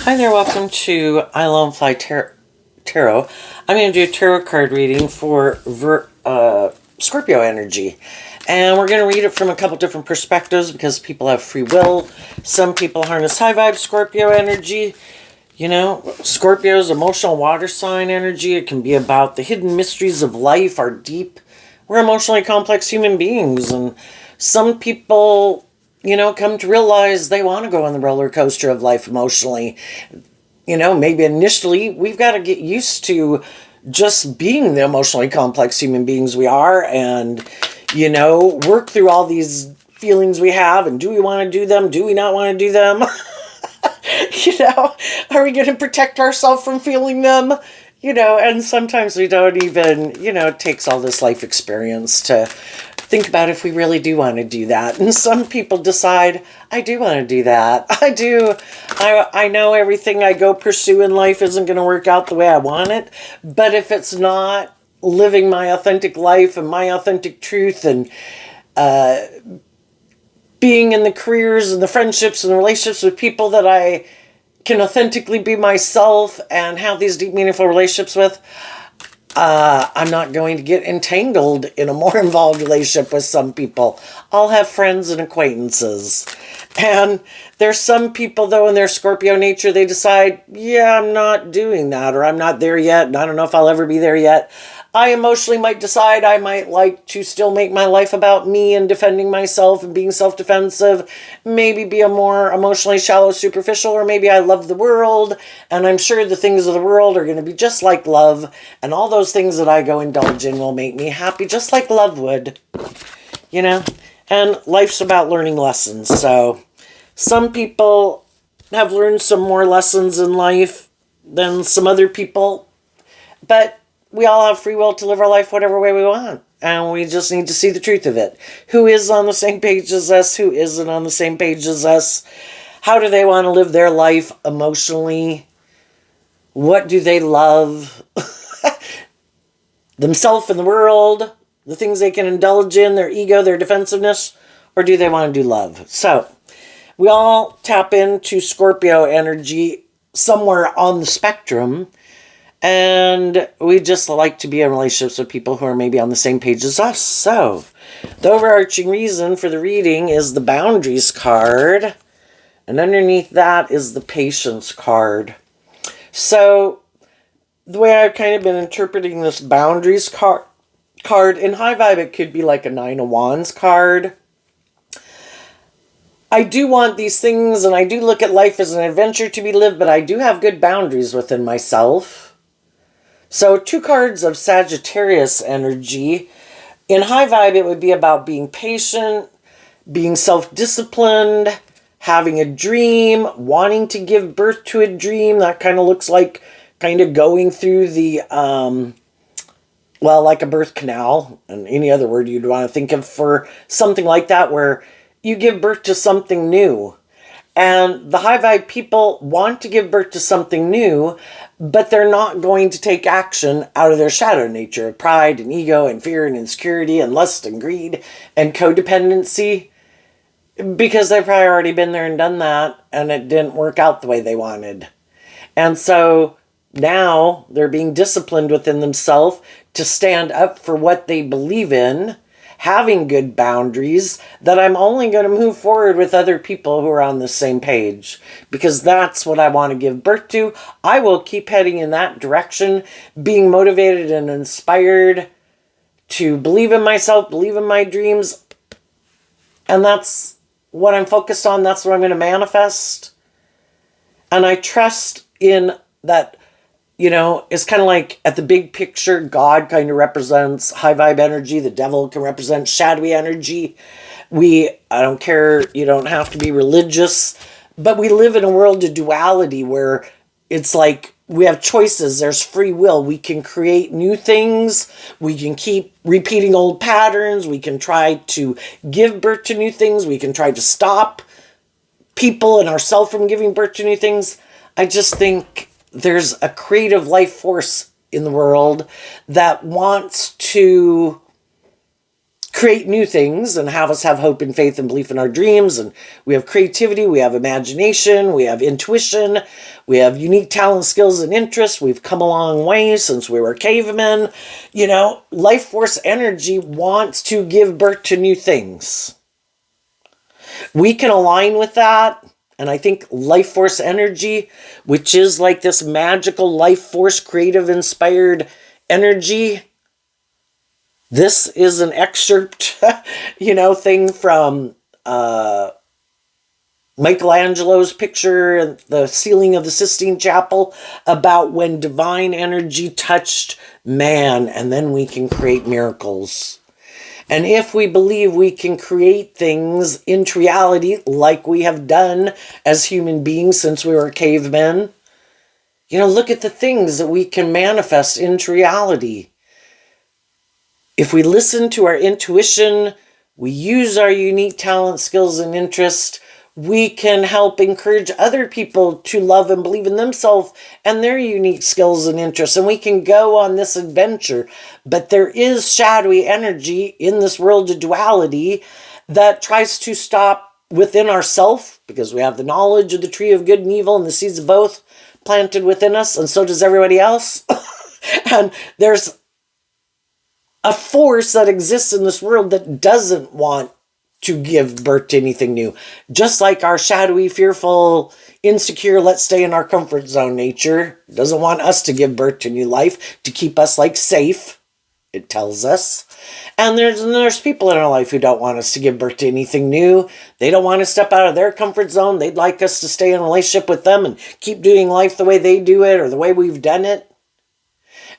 Hi there, welcome to I Lone Fly Tarot. I'm going to do a tarot card reading for Scorpio energy. And we're going to read it from a couple different perspectives because people have free will. Some people harness high vibe Scorpio energy. You know, Scorpio's emotional water sign energy. It can be about the hidden mysteries of life, our deep. We're emotionally complex human beings. And some people, come to realize they want to go on the roller coaster of life emotionally. Maybe initially we've got to get used to just being the emotionally complex human beings we are and, work through all these feelings we have. And do we want to do them? Do we not want to do them? Are we going to protect ourselves from feeling them? And sometimes we don't even, it takes all this life experience to think about if we really do want to do that. And some people decide, I do want to do that. I do. I know everything I go pursue in life isn't going to work out the way I want it. But if it's not living my authentic life and my authentic truth and being in the careers and the friendships and the relationships with people that I can authentically be myself and have these deep, meaningful relationships with, I'm not going to get entangled in a more involved relationship with some people. I'll have friends and acquaintances. And there's some people, though, in their Scorpio nature, they decide, yeah, I'm not doing that, or I'm not there yet, and I don't know if I'll ever be there yet. I emotionally might decide I might like to still make my life about me and defending myself and being self-defensive. Maybe be a more emotionally shallow, superficial, or maybe I love the world and I'm sure the things of the world are going to be just like love. And all those things that I go indulge in will make me happy, just like love would. And life's about learning lessons. So some people have learned some more lessons in life than some other people. But we all have free will to live our life whatever way we want. And we just need to see the truth of it. Who is on the same page as us? Who isn't on the same page as us? How do they want to live their life emotionally? What do they love? Themselves and the world? The things they can indulge in? Their ego, their defensiveness? Or do they want to do love? So, we all tap into Scorpio energy somewhere on the spectrum. And we just like to be in relationships with people who are maybe on the same page as us. So, the overarching reason for the reading is the boundaries card. And underneath that is the patience card. So, the way I've kind of been interpreting this boundaries card, in high vibe it could be like a 9 of Wands card. I do want these things and I do look at life as an adventure to be lived, but I do have good boundaries within myself. So 2 cards of Sagittarius energy. In high vibe, it would be about being patient, being self-disciplined, having a dream, wanting to give birth to a dream. That kind of looks like kind of going through the, like a birth canal, and any other word you'd want to think of for something like that, where you give birth to something new. And the high vibe people want to give birth to something new, but they're not going to take action out of their shadow nature of pride and ego and fear and insecurity and lust and greed and codependency, because they've probably already been there and done that and it didn't work out the way they wanted. And so now they're being disciplined within themselves to stand up for what they believe in, having good boundaries, that I'm only going to move forward with other people who are on the same page, because that's what I want to give birth to. I will keep heading in that direction, being motivated and inspired to believe in myself, believe in my dreams. And that's what I'm focused on. That's what I'm going to manifest. And I trust in that. It's kind of like at the big picture, God kind of represents high vibe energy. The devil can represent shadowy energy. I don't care, you don't have to be religious, but we live in a world of duality where it's like we have choices. There's free will. We can create new things. We can keep repeating old patterns. We can try to give birth to new things. We can try to stop people and ourselves from giving birth to new things. I just think there's a creative life force in the world that wants to create new things and have us have hope and faith and belief in our dreams. And we have creativity, we have imagination, we have intuition, we have unique talent, skills, and interests. We've come a long way since we were cavemen. You know, life force energy wants to give birth to new things. We can align with that. And I think life force energy, which is like this magical life force, creative, inspired energy. This is an excerpt, thing from Michelangelo's picture at the ceiling of the Sistine Chapel about when divine energy touched man, and then we can create miracles. And if we believe we can create things into reality like we have done as human beings since we were cavemen, look at the things that we can manifest into reality. If we listen to our intuition, we use our unique talent, skills, and interests, we can help encourage other people to love and believe in themselves and their unique skills and interests. And we can go on this adventure. But there is shadowy energy in this world of duality that tries to stop within ourselves, because we have the knowledge of the tree of good and evil and the seeds of both planted within us, and so does everybody else. And there's a force that exists in this world that doesn't want to give birth to anything new. Just like our shadowy, fearful, insecure, let's stay in our comfort zone nature doesn't want us to give birth to new life, to keep us safe, it tells us. And there's people in our life who don't want us to give birth to anything new. They don't want to step out of their comfort zone. They'd like us to stay in a relationship with them and keep doing life the way they do it or the way we've done it.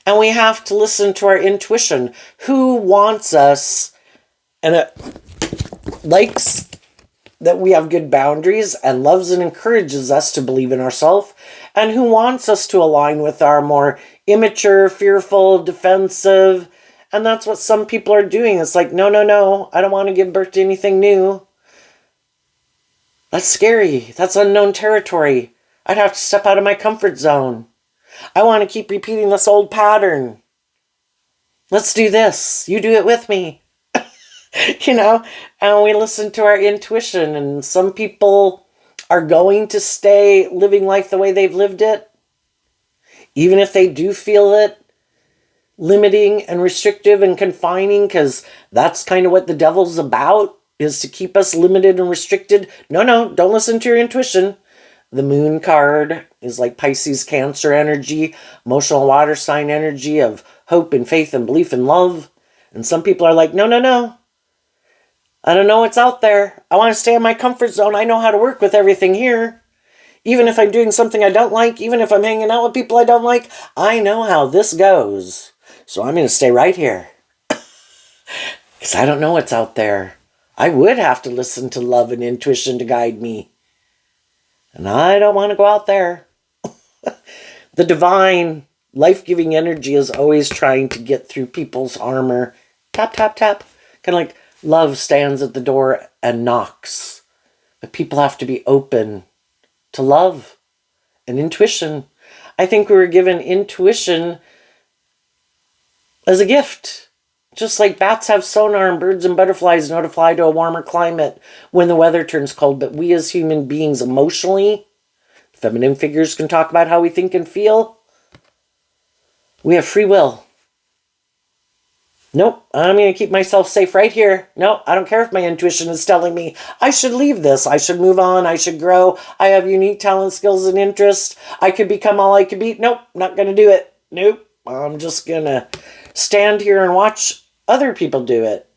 And we have to listen to our intuition. Who wants us, and it likes that we have good boundaries and loves and encourages us to believe in ourselves, and who wants us to align with our more immature, fearful, defensive. And that's what some people are doing. It's like, no, I don't want to give birth to anything new. That's scary. That's unknown territory. I'd have to step out of my comfort zone. I want to keep repeating this old pattern. Let's do this. You do it with me. And we listen to our intuition. And some people are going to stay living life the way they've lived it, even if they do feel it limiting and restrictive and confining, because that's kind of what the devil's about, is to keep us limited and restricted. No, don't listen to your intuition. The moon card is like Pisces, Cancer energy, emotional water sign energy of hope and faith and belief and love. And some people are like, no. I don't know what's out there. I want to stay in my comfort zone. I know how to work with everything here. Even if I'm doing something I don't like, even if I'm hanging out with people I don't like, I know how this goes. So I'm going to stay right here. Because I don't know what's out there. I would have to listen to love and intuition to guide me. And I don't want to go out there. The divine, life-giving energy is always trying to get through people's armor. Tap, tap, tap. Kind of like love stands at the door and knocks. But people have to be open to love and intuition. I think we were given intuition as a gift. Just like bats have sonar and birds and butterflies know to fly to a warmer climate when the weather turns cold. But we as human beings emotionally, feminine figures can talk about how we think and feel. We have free will. Nope, I'm going to keep myself safe right here. No, I don't care if my intuition is telling me I should leave this. I should move on. I should grow. I have unique talent, skills, and interests. I could become all I could be. Nope, not going to do it. Nope, I'm just going to stand here and watch other people do it.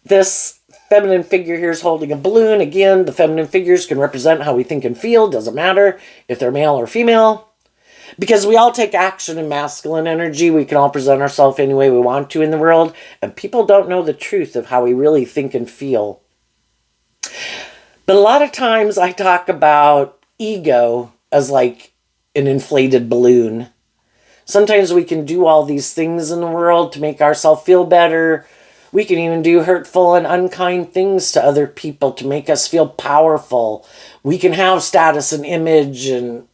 This feminine figure here is holding a balloon. Again, the feminine figures can represent how we think and feel. Doesn't matter if they're male or female. Because we all take action in masculine energy. We can all present ourselves any way we want to in the world. And people don't know the truth of how we really think and feel. But a lot of times I talk about ego as like an inflated balloon. Sometimes we can do all these things in the world to make ourselves feel better. We can even do hurtful and unkind things to other people to make us feel powerful. We can have status and image and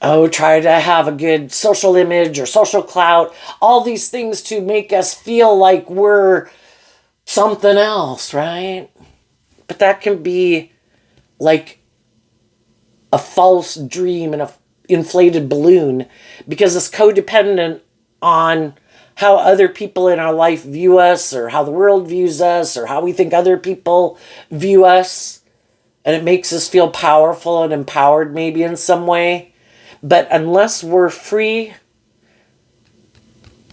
oh, try to have a good social image or social clout, all these things to make us feel like we're something else, right? But that can be like a false dream and a inflated balloon, because it's codependent on how other people in our life view us, or how the world views us, or how we think other people view us. And it makes us feel powerful and empowered maybe in some way. But unless we're free,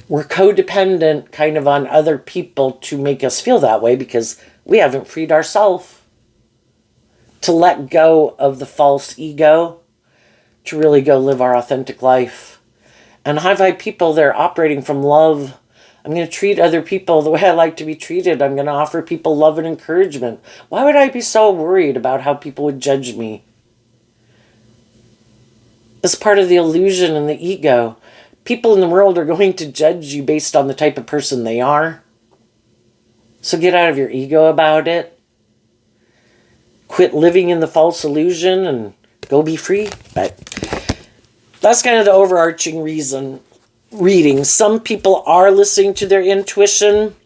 we're codependent kind of on other people to make us feel that way, because we haven't freed ourselves to let go of the false ego, to really go live our authentic life. And high vibe people, they're operating from love. I'm going to treat other people the way I like to be treated. I'm going to offer people love and encouragement. Why would I be so worried about how people would judge me? It's part of the illusion and the ego. People in the world are going to judge you based on the type of person they are. So get out of your ego about it. Quit living in the false illusion and go be free. But that's kind of the overarching reading. Some people are listening to their intuition.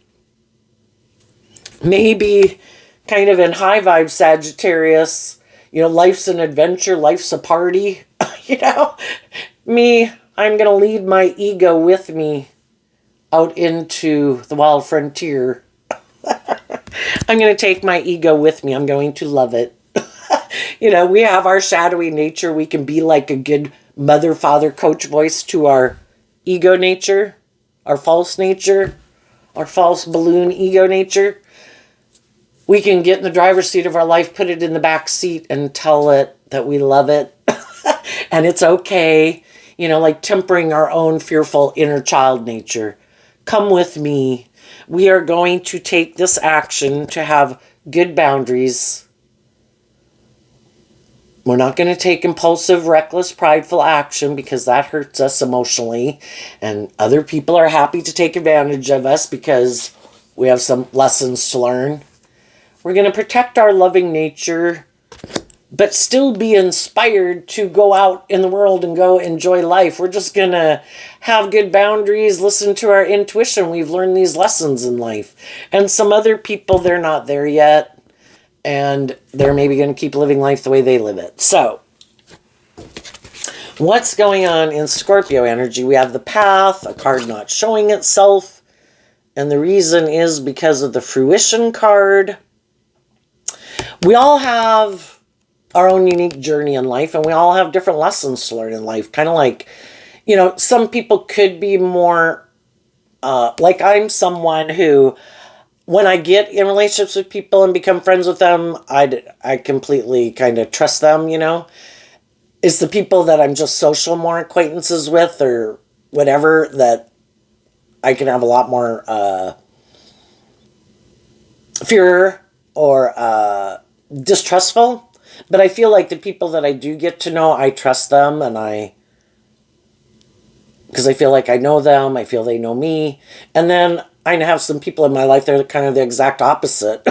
Maybe kind of in high vibe Sagittarius, life's an adventure, life's a party. Me, I'm going to lead my ego with me out into the wild frontier. I'm going to take my ego with me. I'm going to love it. We have our shadowy nature. We can be like a good mother, father, coach voice to our ego nature, our false nature, our false balloon ego nature. We can get in the driver's seat of our life, put it in the back seat, and tell it that we love it. And it's okay. Like tempering our own fearful inner child nature. Come with me. We are going to take this action to have good boundaries. We're not going to take impulsive, reckless, prideful action, because that hurts us emotionally. And other people are happy to take advantage of us because we have some lessons to learn. We're going to protect our loving nature, but still be inspired to go out in the world and go enjoy life. We're just going to have good boundaries, listen to our intuition. We've learned these lessons in life. And some other people, they're not there yet. And they're maybe going to keep living life the way they live it. So, what's going on in Scorpio energy? We have the Path, a card not showing itself. And the reason is because of the Fruition card. We all have our own unique journey in life, and we all have different lessons to learn in life. Kind of like, some people could be more, like I'm someone who, when I get in relationships with people and become friends with them, I completely kind of trust them, It's the people that I'm just social more acquaintances with or whatever that I can have a lot more fear or distrustful. But I feel like the people that I do get to know, I trust them, because I feel like I know them, I feel they know me. And then I have some people in my life that are kind of the exact opposite.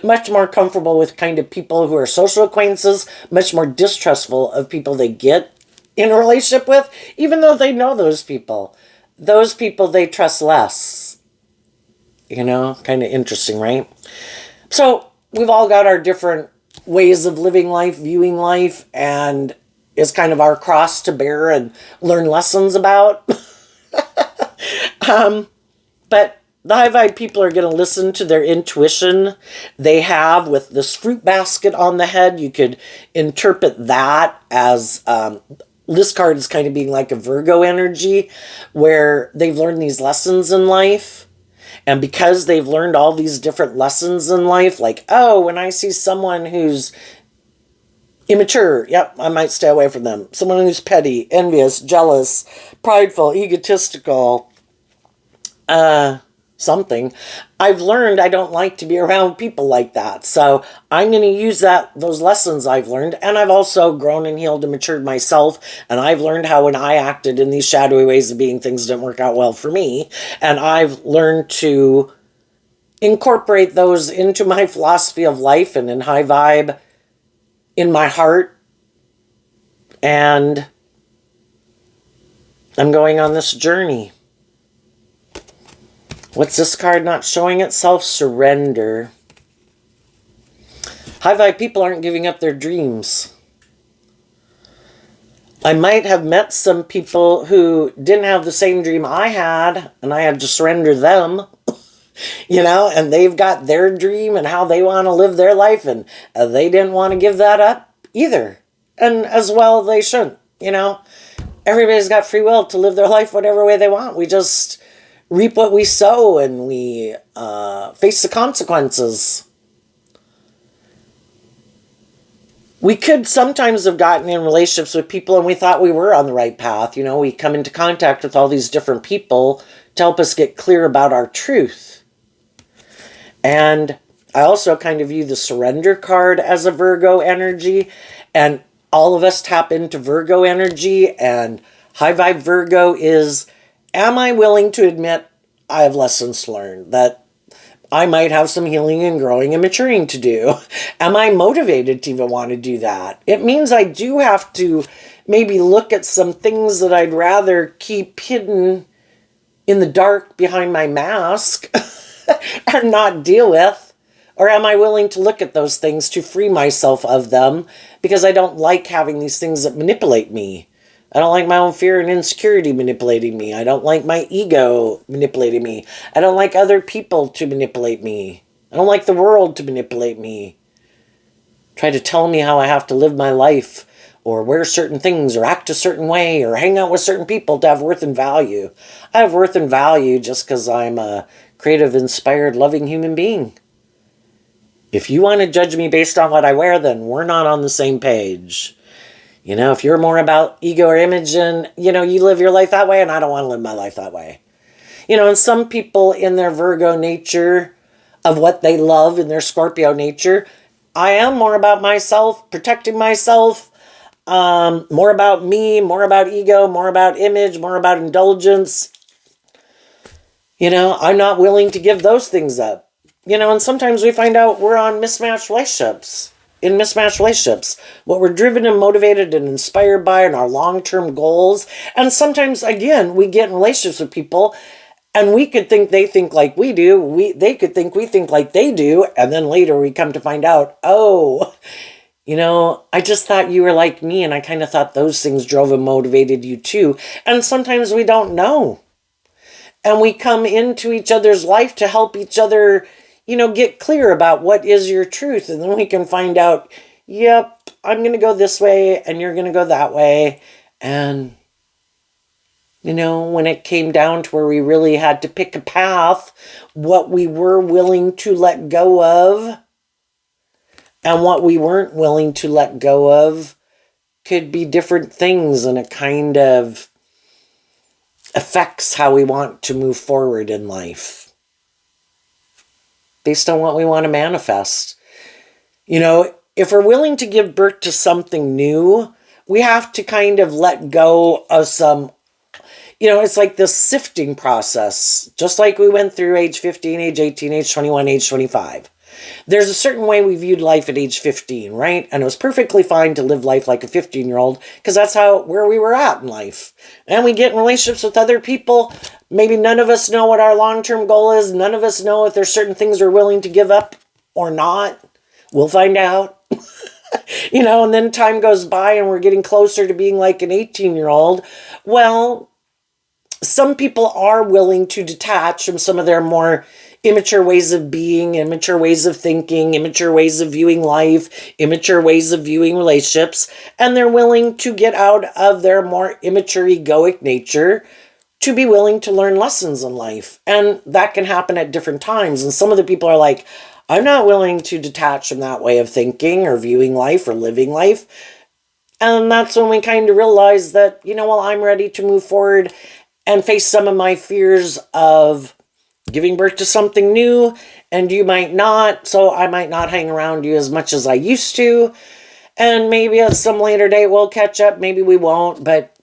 Much more comfortable with kind of people who are social acquaintances, much more distrustful of people they get in a relationship with, even though they know those people. Those people they trust less. Kind of interesting, right? So we've all got our different ways of living life, viewing life, and it's kind of our cross to bear and learn lessons about. But the high vibe people are going to listen to their intuition they have with this fruit basket on the head. You could interpret that as this card is kind of being like a Virgo energy, where they've learned these lessons in life. And because they've learned all these different lessons in life, like, oh, when I see someone who's immature, yep, I might stay away from them. Someone who's petty, envious, jealous, prideful, egotistical, something. I've learned I don't like to be around people like that. So I'm going to use those lessons I've learned. And I've also grown and healed and matured myself. And I've learned how when I acted in these shadowy ways of being, things didn't work out well for me. And I've learned to incorporate those into my philosophy of life and in high vibe in my heart. And I'm going on this journey. What's this card not showing itself? Surrender. High vibe people aren't giving up their dreams. I might have met some people who didn't have the same dream I had, and I had to surrender them, and they've got their dream and how they want to live their life, and they didn't want to give that up either. And as well, they shouldn't, Everybody's got free will to live their life whatever way they want. We just reap what we sow, and we face the consequences. We could sometimes have gotten in relationships with people and we thought we were on the right path. We come into contact with all these different people to help us get clear about our truth. And I also kind of view the surrender card as a Virgo energy. And all of us tap into Virgo energy. And high vibe Virgo is, am I willing to admit I have lessons learned? That I might have some healing and growing and maturing to do. Am I motivated to even want to do that? It means I do have to maybe look at some things that I'd rather keep hidden in the dark behind my mask and not deal with. Or am I willing to look at those things to free myself of them because I don't like having these things that manipulate me? I don't like my own fear and insecurity manipulating me. I don't like my ego manipulating me. I don't like other people to manipulate me. I don't like the world to manipulate me. Try to tell me how I have to live my life, or wear certain things, or act a certain way, or hang out with certain people to have worth and value. I have worth and value just because I'm a creative, inspired, loving human being. If you want to judge me based on what I wear, then we're not on the same page. If you're more about ego or image and, you live your life that way, and I don't want to live my life that way. And some people in their Virgo nature of what they love in their Scorpio nature, I am more about myself, protecting myself, more about me, more about ego, more about image, more about indulgence. I'm not willing to give those things up. And sometimes we find out we're on mismatched relationships. In mismatched relationships, what we're driven and motivated and inspired by and our long-term goals. And sometimes, again, we get in relationships with people and we could think they think like we do. They could think we think like they do. And then later we come to find out, I just thought you were like me, and I kind of thought those things drove and motivated you too. And sometimes we don't know. And we come into each other's life to help each other get clear about what is your truth. And then we can find out, yep, I'm going to go this way and you're going to go that way. And, when it came down to where we really had to pick a path, what we were willing to let go of and what we weren't willing to let go of could be different things. And it kind of affects how we want to move forward in life. Based on what we want to manifest. If we're willing to give birth to something new, we have to kind of let go of some, it's like this sifting process, just like we went through age 15, age 18, age 21, age 25. There's a certain way we viewed life at age 15, right? And it was perfectly fine to live life like a 15-year-old because that's where we were at in life. And we get in relationships with other people. Maybe none of us know what our long-term goal is. None of us know if there's certain things we're willing to give up or not. We'll find out. And then time goes by and we're getting closer to being like an 18-year-old. Well, some people are willing to detach from some of their more immature ways of being, immature ways of thinking, immature ways of viewing life, immature ways of viewing relationships, and they're willing to get out of their more immature egoic nature to be willing to learn lessons in life. And that can happen at different times. And some of the people are like, I'm not willing to detach from that way of thinking or viewing life or living life. And that's when we kind of realize that, I'm ready to move forward and face some of my fears of giving birth to something new, and you might not, so I might not hang around you as much as I used to, and maybe at some later date we'll catch up, maybe we won't, but,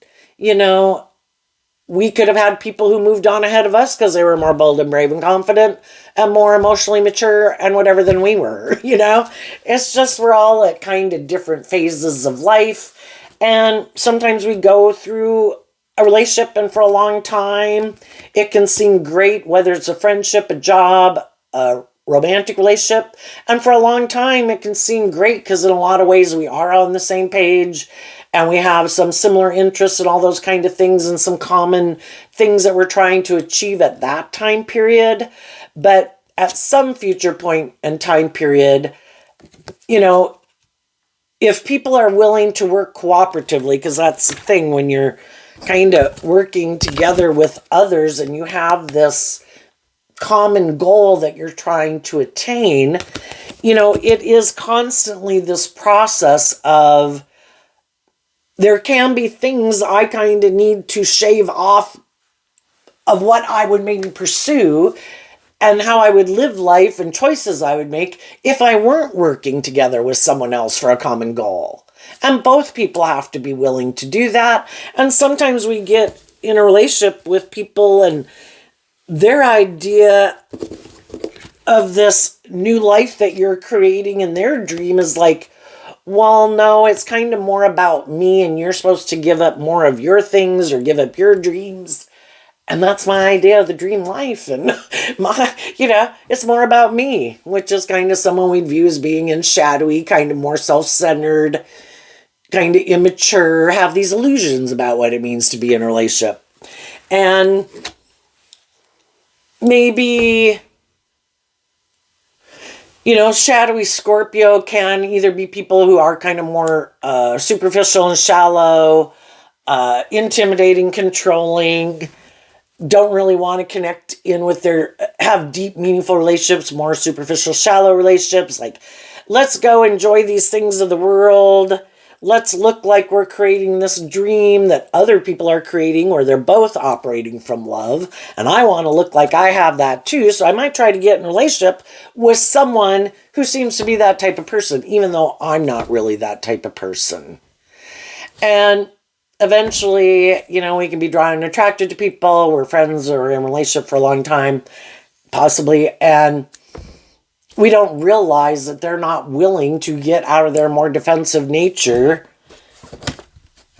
we could have had people who moved on ahead of us because they were more bold and brave and confident and more emotionally mature and whatever than we were, It's just we're all at kind of different phases of life, and sometimes we go through a relationship and for a long time, it can seem great, whether it's a friendship, a job, a romantic relationship. And for a long time, it can seem great because in a lot of ways we are on the same page and we have some similar interests and all those kind of things and some common things that we're trying to achieve at that time period. But at some future point and time period, you know, if people are willing to work cooperatively, because that's the thing when you're kind of working together with others and you have this common goal that you're trying to attain, you know, it is constantly this process of there can be things I kind of need to shave off of what I would maybe pursue and how I would live life and choices I would make if I weren't working together with someone else for a common goal. And both people have to be willing to do that. And sometimes we get in a relationship with people and their idea of this new life that you're creating and their dream is like, well, no, it's kind of more about me and you're supposed to give up more of your things or give up your dreams. And that's my idea of the dream life. And it's more about me, which is kind of someone we'd view as being in shadowy, kind of more self-centered, kind of immature, have these illusions about what it means to be in a relationship. And maybe, shadowy Scorpio can either be people who are kind of more superficial and shallow, intimidating, controlling, don't really want to connect in with have deep, meaningful relationships, more superficial, shallow relationships. Like, let's go enjoy these things of the world. Let's look like we're creating this dream that other people are creating where they're both operating from love. And I want to look like I have that too. So I might try to get in a relationship with someone who seems to be that type of person, even though I'm not really that type of person. And eventually, we can be drawn and attracted to people. We're friends or in a relationship for a long time, possibly. And we don't realize that they're not willing to get out of their more defensive nature,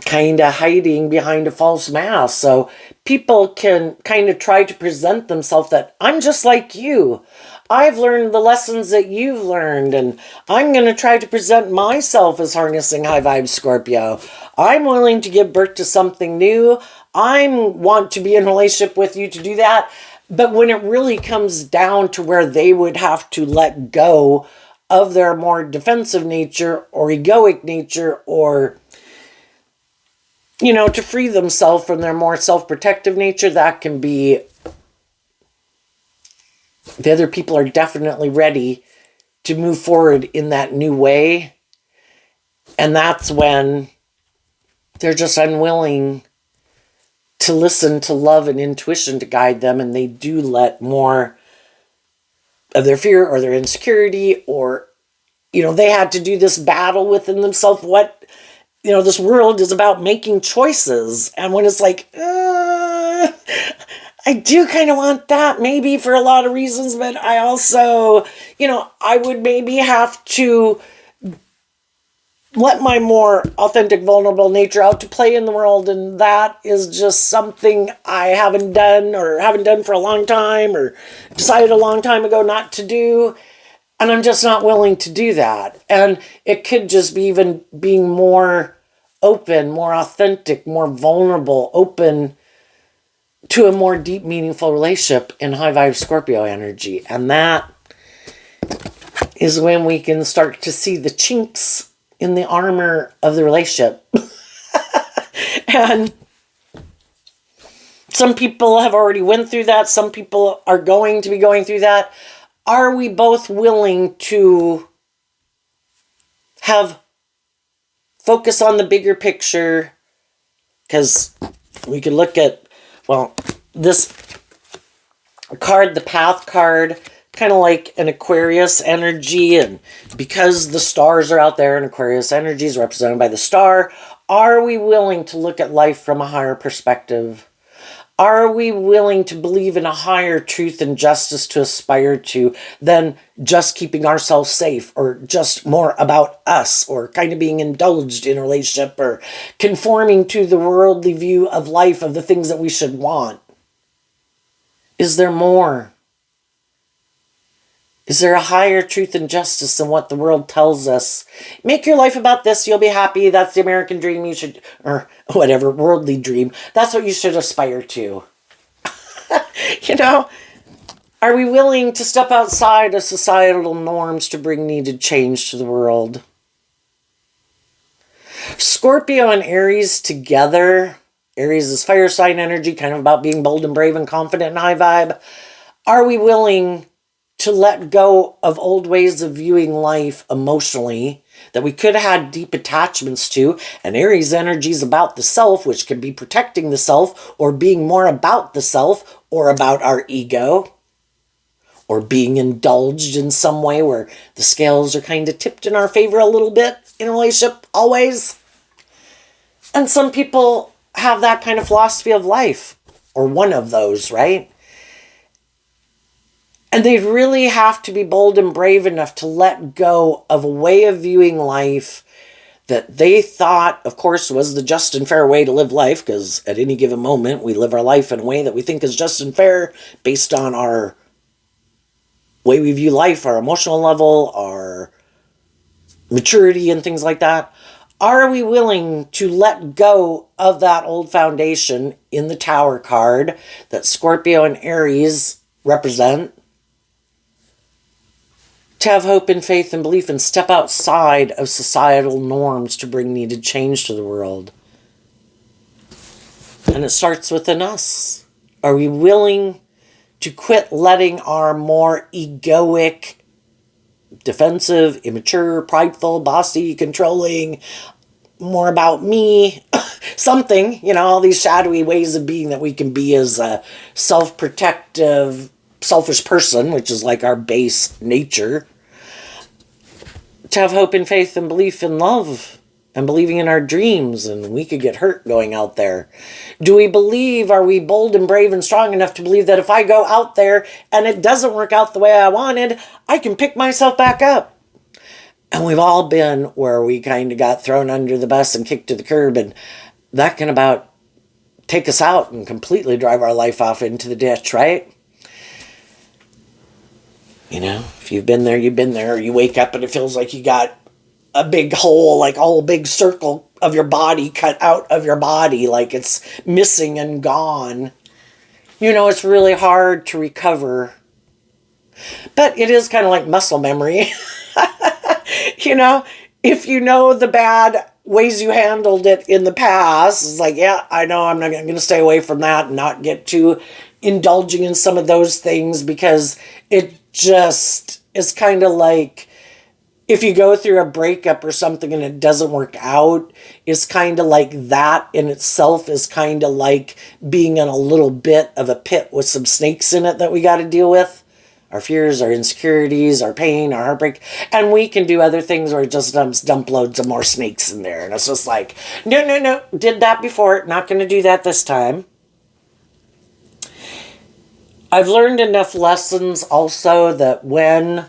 kind of hiding behind a false mask. So people can kind of try to present themselves that I'm just like you. I've learned the lessons that you've learned, and I'm going to try to present myself as harnessing high vibe Scorpio. I'm willing to give birth to something new. I want to be in a relationship with you to do that. But when it really comes down to where they would have to let go of their more defensive nature or egoic nature or, to free themselves from their more self-protective nature, that can be, the other people are definitely ready to move forward in that new way. And that's when they're just unwilling to listen to love and intuition to guide them, and they do let more of their fear or their insecurity or, they had to do this battle within themselves. What, this world is about making choices. And when it's like, I do kind of want that maybe for a lot of reasons, but I also, I would maybe have to let my more authentic, vulnerable nature out to play in the world. And that is just something I haven't done for a long time or decided a long time ago not to do. And I'm just not willing to do that. And it could just be even being more open, more authentic, more vulnerable, open to a more deep, meaningful relationship in high vibe Scorpio energy. And that is when we can start to see the chinks in the armor of the relationship. And some people have already went through that. Some people are going to be going through that. Are we both willing to have focus on the bigger picture? Because we could look at, this card, the Path card, kind of like an Aquarius energy, and because the stars are out there and Aquarius energy is represented by the star, are we willing to look at life from a higher perspective? Are we willing to believe in a higher truth and justice to aspire to than just keeping ourselves safe, or just more about us, or kind of being indulged in a relationship, or conforming to the worldly view of life of the things that we should want? Is there more? Is there a higher truth and justice than what the world tells us? Make your life about this, you'll be happy. That's the American dream you should, or whatever, worldly dream. That's what you should aspire to. You know, are we willing to step outside of societal norms to bring needed change to the world? Scorpio and Aries together. Aries is fire sign energy, kind of about being bold and brave and confident and high vibe. Are we willing to let go of old ways of viewing life emotionally that we could have had deep attachments to? And Aries energy is about the self, which can be protecting the self, or being more about the self, or about our ego, or being indulged in some way where the scales are kind of tipped in our favor a little bit in a relationship, always. And some people have that kind of philosophy of life, or one of those, right? And they really have to be bold and brave enough to let go of a way of viewing life that they thought, of course, was the just and fair way to live life, because at any given moment, we live our life in a way that we think is just and fair based on our way we view life, our emotional level, our maturity, and things like that. Are we willing to let go of that old foundation in the Tower card that Scorpio and Aries represent, to have hope and faith and belief and step outside of societal norms to bring needed change to the world? And it starts within us. Are we willing to quit letting our more egoic, defensive, immature, prideful, bossy, controlling, more about me, something, all these shadowy ways of being that we can be as a self-protective, selfish person, which is like our base nature, to have hope and faith and belief in love and believing in our dreams, and we could get hurt going out there. Do we believe, are we bold and brave and strong enough to believe that if I go out there and it doesn't work out the way I wanted, I can pick myself back up? And we've all been where we kind of got thrown under the bus and kicked to the curb, and that can about take us out and completely drive our life off into the ditch, right? If you've been there, you've been there. You wake up and it feels like you got a big hole, like a whole big circle of your body cut out of your body, like it's missing and gone. It's really hard to recover. But it is kind of like muscle memory. If you know the bad ways you handled it in the past, it's like, yeah, I know I'm not going to stay away from that and not get too indulging in some of those things, because it just is kind of like if you go through a breakup or something and it doesn't work out, it's kind of like that in itself is kind of like being in a little bit of a pit with some snakes in it that we got to deal with. Our fears, our insecurities, our pain, our heartbreak. And we can do other things where it just dump loads of more snakes in there. And it's just like, no, did that before, not going to do that this time. I've learned enough lessons also that when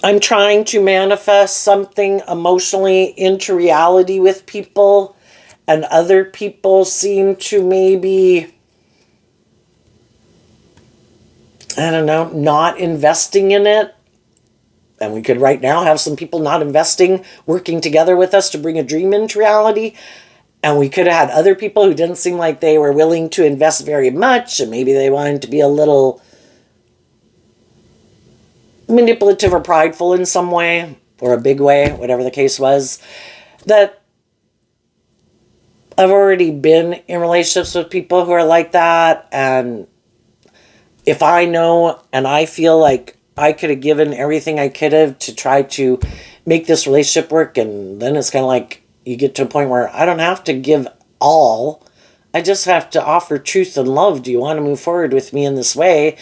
I'm trying to manifest something emotionally into reality with people, and other people seem to maybe, not investing in it. And we could right now have some people not investing, working together with us to bring a dream into reality. And we could have had other people who didn't seem like they were willing to invest very much, and maybe they wanted to be a little manipulative or prideful in some way, or a big way, whatever the case was. That I've already been in relationships with people who are like that, and if I know and I feel like I could have given everything I could have to try to make this relationship work, and then it's kind of like you get to a point where I don't have to give all. I just have to offer truth and love. Do you want to move forward with me in this way?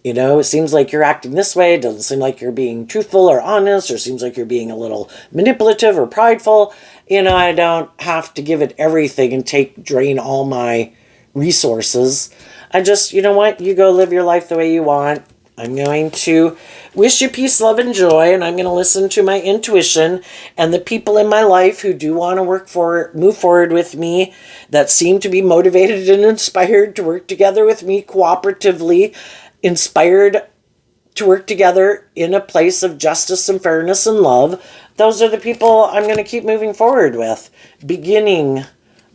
It seems like you're acting this way. It doesn't seem like you're being truthful or honest, or seems like you're being a little manipulative or prideful. I don't have to give it everything and drain all my resources. I just, you know what? You go live your life the way you want. I'm going to wish you peace, love, and joy, and I'm going to listen to my intuition and the people in my life who do want to move forward with me, that seem to be motivated and inspired to work together with me cooperatively, inspired to work together in a place of justice and fairness and love. Those are the people I'm going to keep moving forward with. Beginning,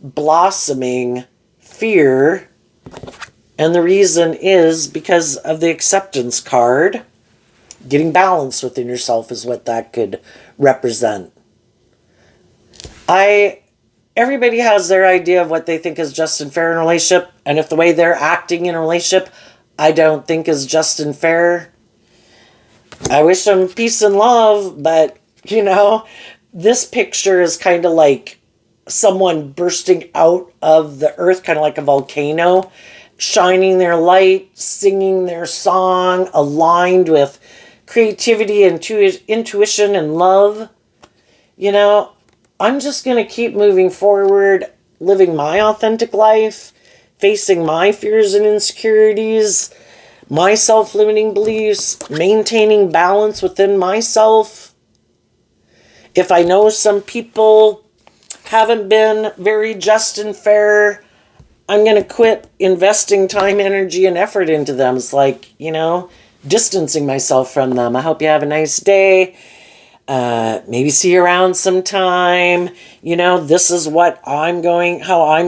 blossoming, fear. And the reason is because of the acceptance card. Getting balance within yourself is what that could represent. Everybody has their idea of what they think is just and fair in a relationship. And if the way they're acting in a relationship, I don't think is just and fair, I wish them peace and love, but, this picture is kind of like someone bursting out of the earth, kind of like a volcano, shining their light, singing their song, aligned with creativity and intuition and love. I'm just going to keep moving forward, living my authentic life, facing my fears and insecurities, my self-limiting beliefs, maintaining balance within myself. If I know some people haven't been very just and fair, I'm going to quit investing time, energy, and effort into them. It's like, distancing myself from them. I hope you have a nice day. Maybe see you around sometime. This is how I'm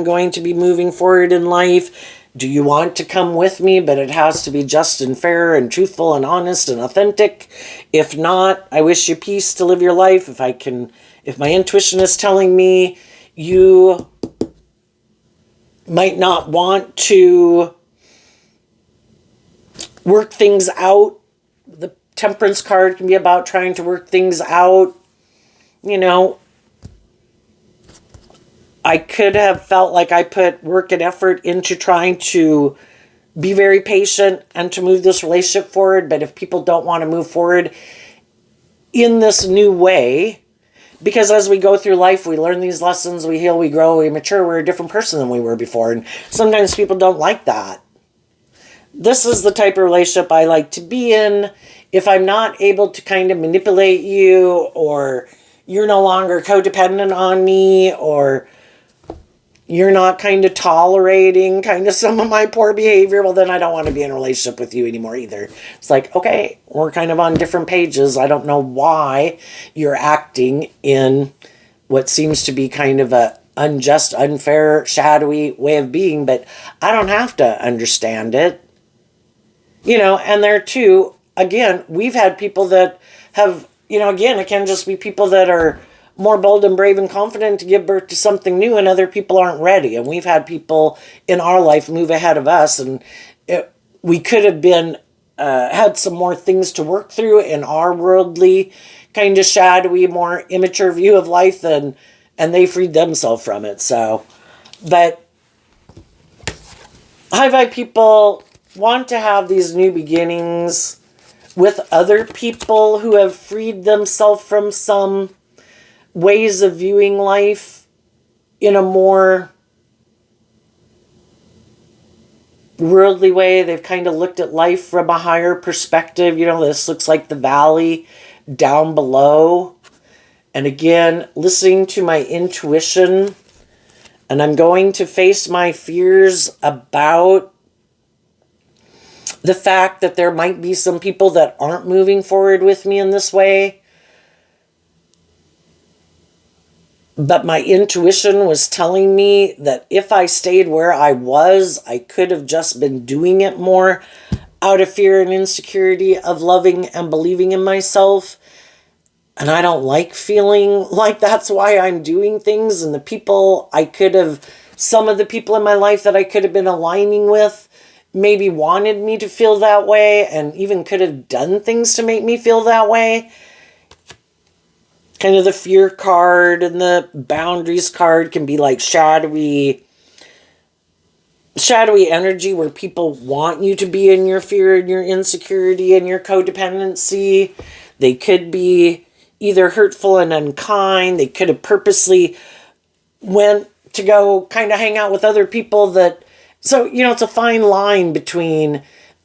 going to be moving forward in life. Do you want to come with me? But it has to be just and fair and truthful and honest and authentic. If not, I wish you peace to live your life. If my intuition is telling me you might not want to work things out, the Temperance card can be about trying to work things out. I could have felt like I put work and effort into trying to be very patient and to move this relationship forward. But if people don't want to move forward in this new way, because as we go through life, we learn these lessons, we heal, we grow, we mature, we're a different person than we were before. And sometimes people don't like that. This is the type of relationship I like to be in. If I'm not able to kind of manipulate you, or you're no longer codependent on me, or you're not kind of tolerating kind of some of my poor behavior, well, then I don't want to be in a relationship with you anymore either. It's like, okay, we're kind of on different pages. I don't know why you're acting in what seems to be kind of a unjust, unfair, shadowy way of being, but I don't have to understand it. And there too, again, we've had people that have, again, it can just be people that are more bold and brave and confident to give birth to something new, and other people aren't ready. And we've had people in our life move ahead of us, and we could have been, had some more things to work through in our worldly, kind of shadowy, more immature view of life, and they freed themselves from it. So, but high vibe people want to have these new beginnings with other people who have freed themselves from some ways of viewing life in a more worldly way. They've kind of looked at life from a higher perspective. This looks like the valley down below. And again, listening to my intuition, and I'm going to face my fears about the fact that there might be some people that aren't moving forward with me in this way. But my intuition was telling me that if I stayed where I was, I could have just been doing it more out of fear and insecurity of loving and believing in myself. And I don't like feeling like that's why I'm doing things. And some of the people in my life that I could have been aligning with maybe wanted me to feel that way, and even could have done things to make me feel that way. Kind of the fear card and the boundaries card can be like shadowy energy where people want you to be in your fear and your insecurity and your codependency. They could be, either hurtful and unkind. They could have purposely went to go kind of hang out with other people that, so, it's a fine line between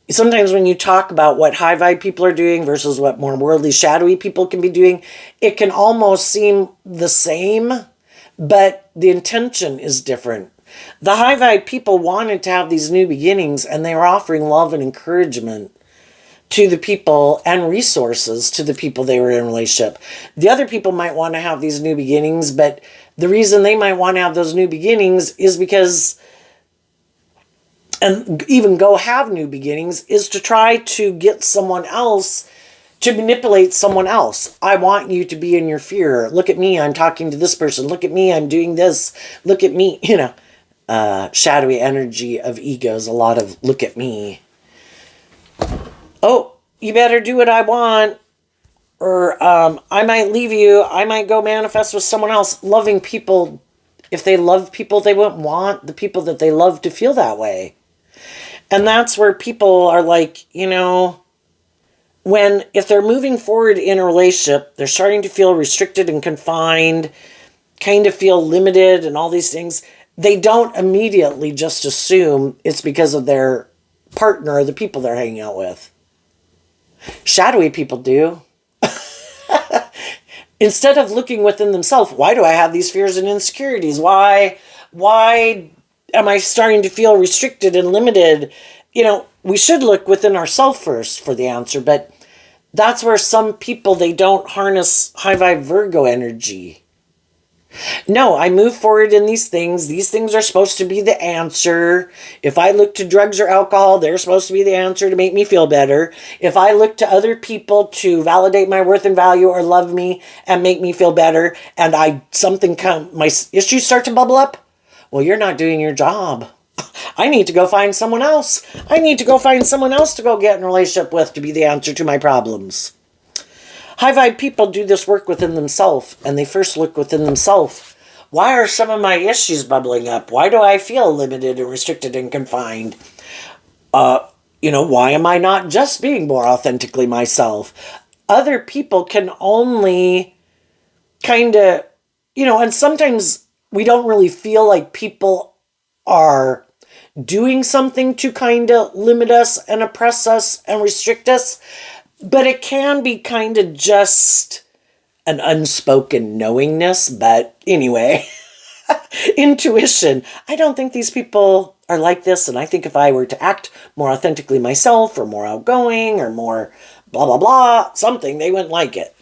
sometimes when you talk about what high vibe people are doing versus what more worldly, shadowy people can be doing, it can almost seem the same, but the intention is different. The high vibe people wanted to have these new beginnings, and they were offering love and encouragement to the people and resources to the people they were in a relationship. The other people might want to have these new beginnings, but the reason they might want to have those new beginnings is because, and even go have new beginnings, is to try to get someone else to manipulate someone else. I want you to be in your fear. Look at me, I'm talking to this person. Look at me, I'm doing this. Look at me, shadowy energy of egos, a lot of look at me. Oh, you better do what I want, or I might leave you. I might go manifest with someone else. Loving people, if they love people, they wouldn't want the people that they love to feel that way. And that's where people are like, if they're moving forward in a relationship, they're starting to feel restricted and confined, kind of feel limited and all these things. They don't immediately just assume it's because of their partner or the people they're hanging out with. Shadowy people do. Instead of looking within themselves, why do I have these fears and insecurities? Why am I starting to feel restricted and limited? We should look within ourselves first for the answer, but that's where some people, they don't harness high vibe Virgo energy. No, I move forward in these things. These things are supposed to be the answer. If I look to drugs or alcohol, they're supposed to be the answer to make me feel better. If I look to other people to validate my worth and value or love me and make me feel better, and my issues start to bubble up, well, you're not doing your job. I need to go find someone else. I need to go find someone else to go get in a relationship with to be the answer to my problems. High vibe people do this work within themselves, and they first look within themselves. Why are some of my issues bubbling up? Why do I feel limited and restricted and confined? Why am I not just being more authentically myself? Other people can only kind of, and sometimes we don't really feel like people are doing something to kind of limit us and oppress us and restrict us. But it can be kind of just an unspoken knowingness. But anyway, intuition. I don't think these people are like this. And I think if I were to act more authentically myself, or more outgoing, or more blah, blah, blah, something, they wouldn't like it.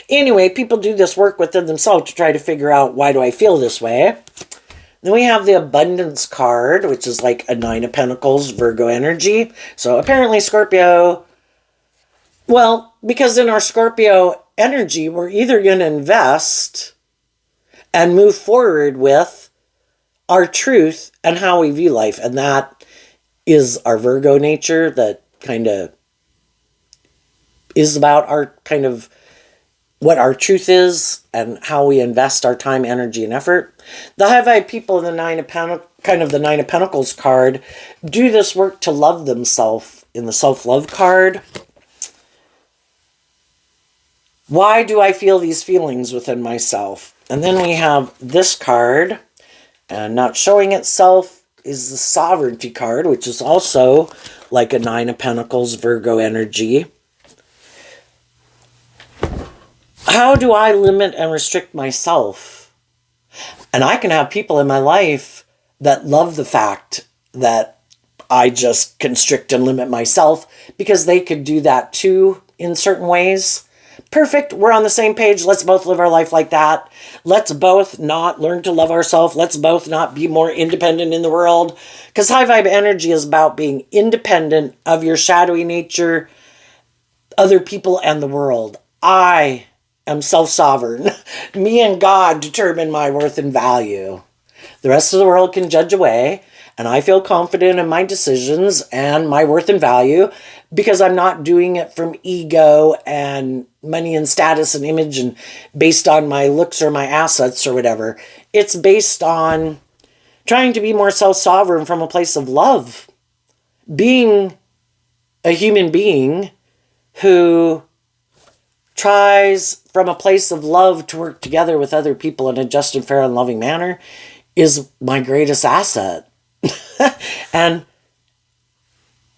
Anyway, people do this work within themselves to try to figure out, why do I feel this way? Then we have the abundance card, which is like a 9 of Pentacles, Virgo energy. So apparently Scorpio, well, because in our Scorpio energy, we're either going to invest and move forward with our truth and how we view life. And that is our Virgo nature, that kind of is about our kind of what our truth is and how we invest our time, energy, and effort. The high vibe people in the 9 of the 9 of Pentacles card do this work to love themselves in the self-love card. Why do I feel these feelings within myself? And then we have this card, and not showing itself is the sovereignty card, which is also like a 9 of Pentacles, Virgo energy. How do I limit and restrict myself? And I can have people in my life that love the fact that I just constrict and limit myself, because they could do that too in certain ways. Perfect. We're on the same page. Let's both live our life like that. Let's both not learn to love ourselves. Let's both not be more independent in the world. Because high vibe energy is about being independent of your shadowy nature, other people, and the world. I am self-sovereign. Me and God determine my worth and value. The rest of the world can judge away, and I feel confident in my decisions and my worth and value, because I'm not doing it from ego and money and status and image and based on my looks or my assets or whatever. It's based on trying to be more self-sovereign from a place of love. Being a human being who tries from a place of love to work together with other people in a just and fair and loving manner is my greatest asset. And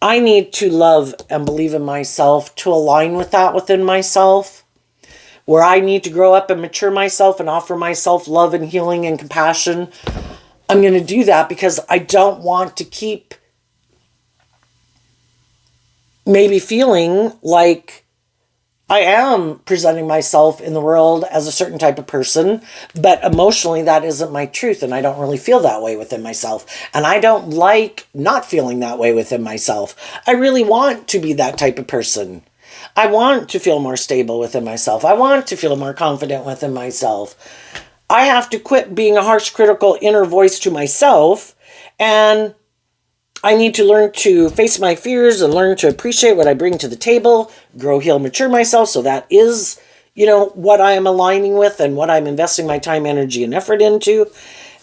I need to love and believe in myself to align with that within myself, where I need to grow up and mature myself and offer myself love and healing and compassion. I'm going to do that because I don't want to keep maybe feeling like I am presenting myself in the world as a certain type of person, but emotionally that isn't my truth, and I don't really feel that way within myself. And I don't like not feeling that way within myself. I really want to be that type of person. I want to feel more stable within myself. I want to feel more confident within myself. I have to quit being a harsh, critical inner voice to myself, and I need to learn to face my fears and learn to appreciate what I bring to the table, grow, heal, mature myself. So that is, what I am aligning with and what I'm investing my time, energy, and effort into,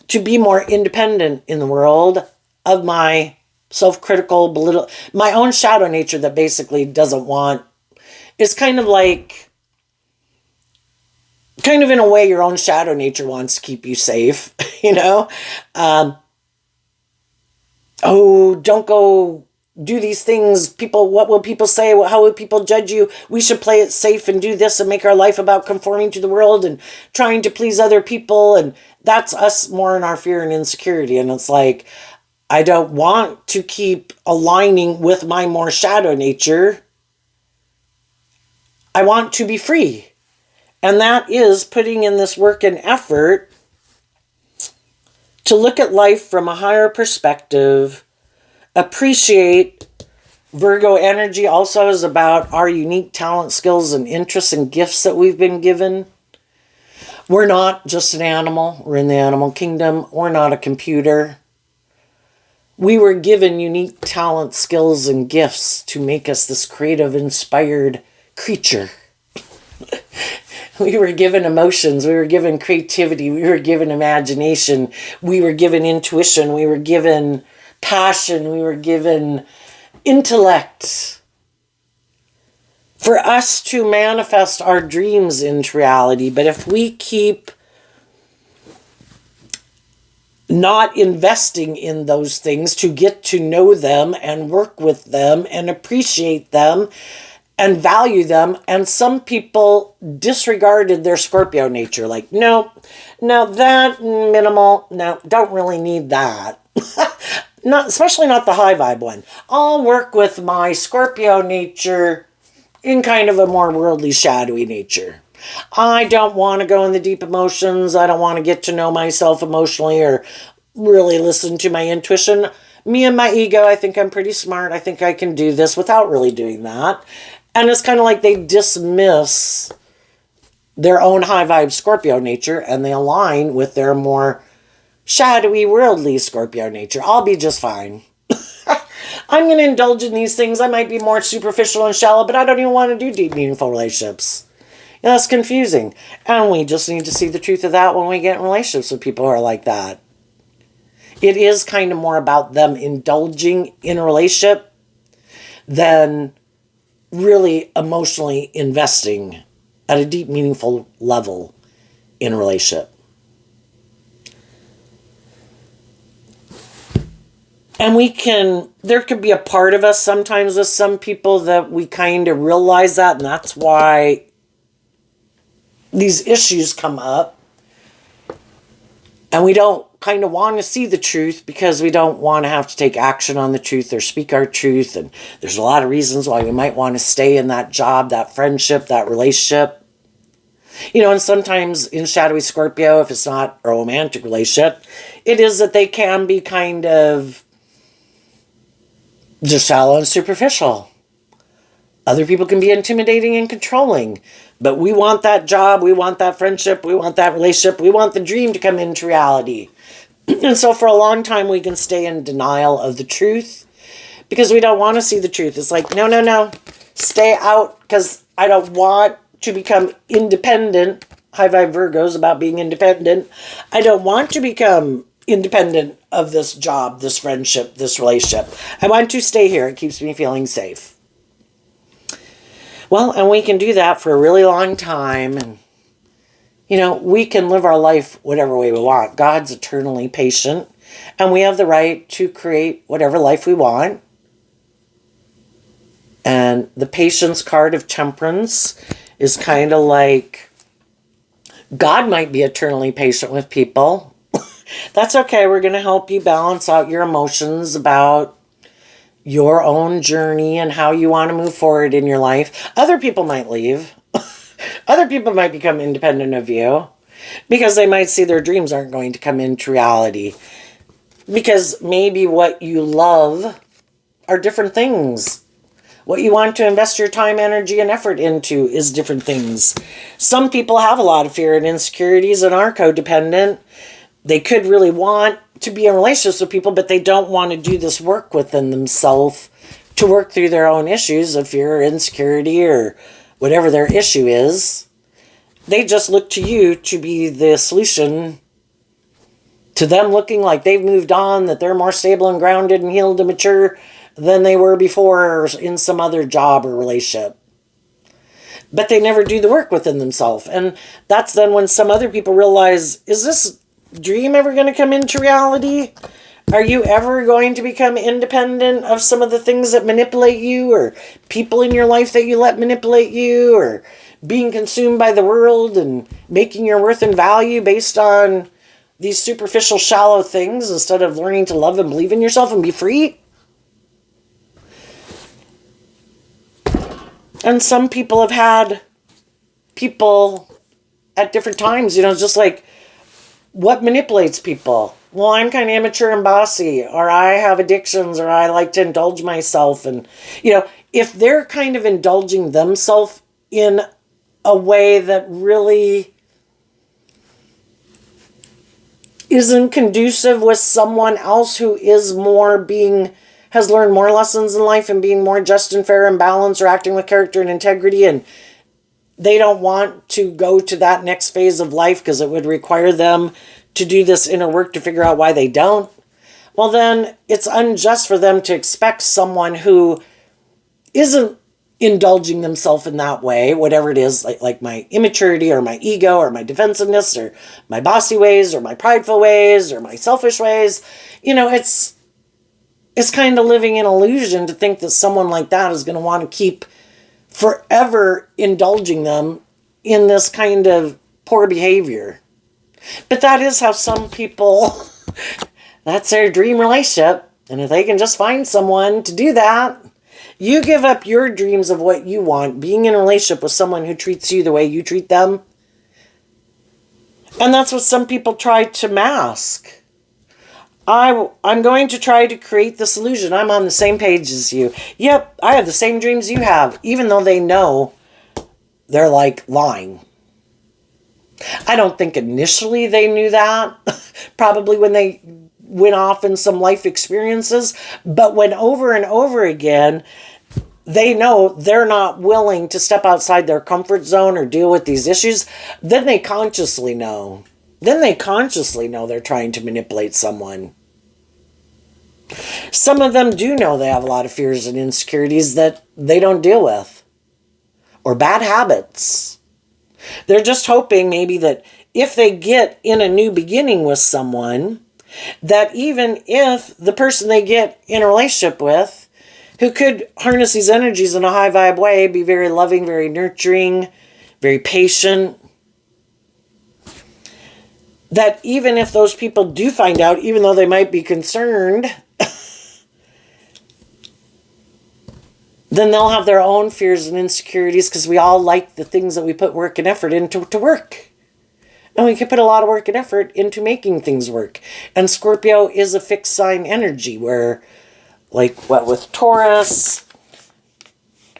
to be more independent in the world of my self-critical, my own shadow nature that basically doesn't want, it's kind of in a way your own shadow nature wants to keep you safe, oh, don't go do these things. People, what will people say? How will people judge you? We should play it safe and do this and make our life about conforming to the world and trying to please other people. And that's us more in our fear and insecurity. And it's like, I don't want to keep aligning with my more shadow nature. I want to be free. And that is putting in this work and effort to look at life from a higher perspective, appreciate. Virgo energy also is about our unique talent, skills, and interests and gifts that we've been given. We're not just an animal. We're in the animal kingdom. We're not a computer. We were given unique talent, skills, and gifts to make us this creative, inspired creature. We were given emotions, we were given creativity, we were given imagination, we were given intuition, we were given passion, we were given intellect. For us to manifest our dreams into reality, but if we keep not investing in those things to get to know them and work with them and appreciate them, and value them, and some people disregarded their Scorpio nature. Like, no, that minimal, no, don't really need that. Especially not the high vibe one. I'll work with my Scorpio nature in kind of a more worldly, shadowy nature. I don't want to go in the deep emotions. I don't want to get to know myself emotionally or really listen to my intuition. Me and my ego, I think I'm pretty smart. I think I can do this without really doing that. And it's kind of like they dismiss their own high vibe Scorpio nature and they align with their more shadowy, worldly Scorpio nature. I'll be just fine. I'm going to indulge in these things. I might be more superficial and shallow, but I don't even want to do deep, meaningful relationships. That's confusing. And we just need to see the truth of that when we get in relationships with people who are like that. It is kind of more about them indulging in a relationship than really emotionally investing at a deep, meaningful level in a relationship. And there could be a part of us sometimes with some people that we kind of realize that, and that's why these issues come up. And we don't kind of want to see the truth because we don't want to have to take action on the truth or speak our truth. And there's a lot of reasons why we might want to stay in that job, that friendship, that relationship. And sometimes in shadowy Scorpio, if it's not a romantic relationship, it is that they can be kind of just shallow and superficial. Other people can be intimidating and controlling. But we want that job, we want that friendship, we want that relationship, we want the dream to come into reality. And so for a long time we can stay in denial of the truth because we don't want to see the truth. It's like, no, stay out because I don't want to become independent. High vibe Virgos about being independent. I don't want to become independent of this job, this friendship, this relationship. I want to stay here. It keeps me feeling safe. Well, and we can do that for a really long time. And, we can live our life whatever way we want. God's eternally patient. And we have the right to create whatever life we want. And the patience card of temperance is kind of like God might be eternally patient with people. That's okay. We're going to help you balance out your emotions about your own journey and how you want to move forward in your life. Other people might leave. Other people might become independent of you because they might see their dreams aren't going to come into reality. Because maybe what you love are different things. What you want to invest your time, energy, and effort into is different things. Some people have a lot of fear and insecurities and are codependent. They could really want to be in relationships with people, but they don't want to do this work within themselves to work through their own issues of fear or insecurity or whatever their issue is. They just look to you to be the solution to them looking like they've moved on, that they're more stable and grounded and healed and mature than they were before in some other job or relationship. But they never do the work within themselves. And that's then when some other people realize, is this dream ever going to come into reality? Are you ever going to become independent of some of the things that manipulate you, or people in your life that you let manipulate you, or being consumed by the world and making your worth and value based on these superficial, shallow things instead of learning to love and believe in yourself and be free? And some people have had people at different times, just like, what manipulates people? Well, I'm kind of immature and bossy, or I have addictions, or I like to indulge myself. And, if they're kind of indulging themselves in a way that really isn't conducive with someone else who is has learned more lessons in life and being more just and fair and balanced, or acting with character and integrity, and they don't want to go to that next phase of life because it would require them to do this inner work to figure out why they don't, well, then it's unjust for them to expect someone who isn't indulging themselves in that way, whatever it is, like my immaturity or my ego or my defensiveness or my bossy ways or my prideful ways or my selfish ways. It's kind of living in illusion to think that someone like that is going to want to keep forever indulging them in this kind of poor behavior. But that is how some people, that's their dream relationship. And if they can just find someone to do that, you give up your dreams of what you want, being in a relationship with someone who treats you the way you treat them. And that's what some people try to mask. I'm going to try to create this illusion. I'm on the same page as you. Yep, I have the same dreams you have, even though they know they're like lying. I don't think initially they knew that, probably when they went off in some life experiences, but when over and over again, they know they're not willing to step outside their comfort zone or deal with these issues, then they consciously know. Then they consciously know they're trying to manipulate someone. Some of them do know they have a lot of fears and insecurities that they don't deal with, or bad habits. They're just hoping maybe that if they get in a new beginning with someone, that even if the person they get in a relationship with, who could harness these energies in a high vibe way, be very loving, very nurturing, very patient, that even if those people do find out, even though they might be concerned, then they'll have their own fears and insecurities, because we all like the things that we put work and effort into to work. And we can put a lot of work and effort into making things work. And Scorpio is a fixed sign energy where, like what with Taurus,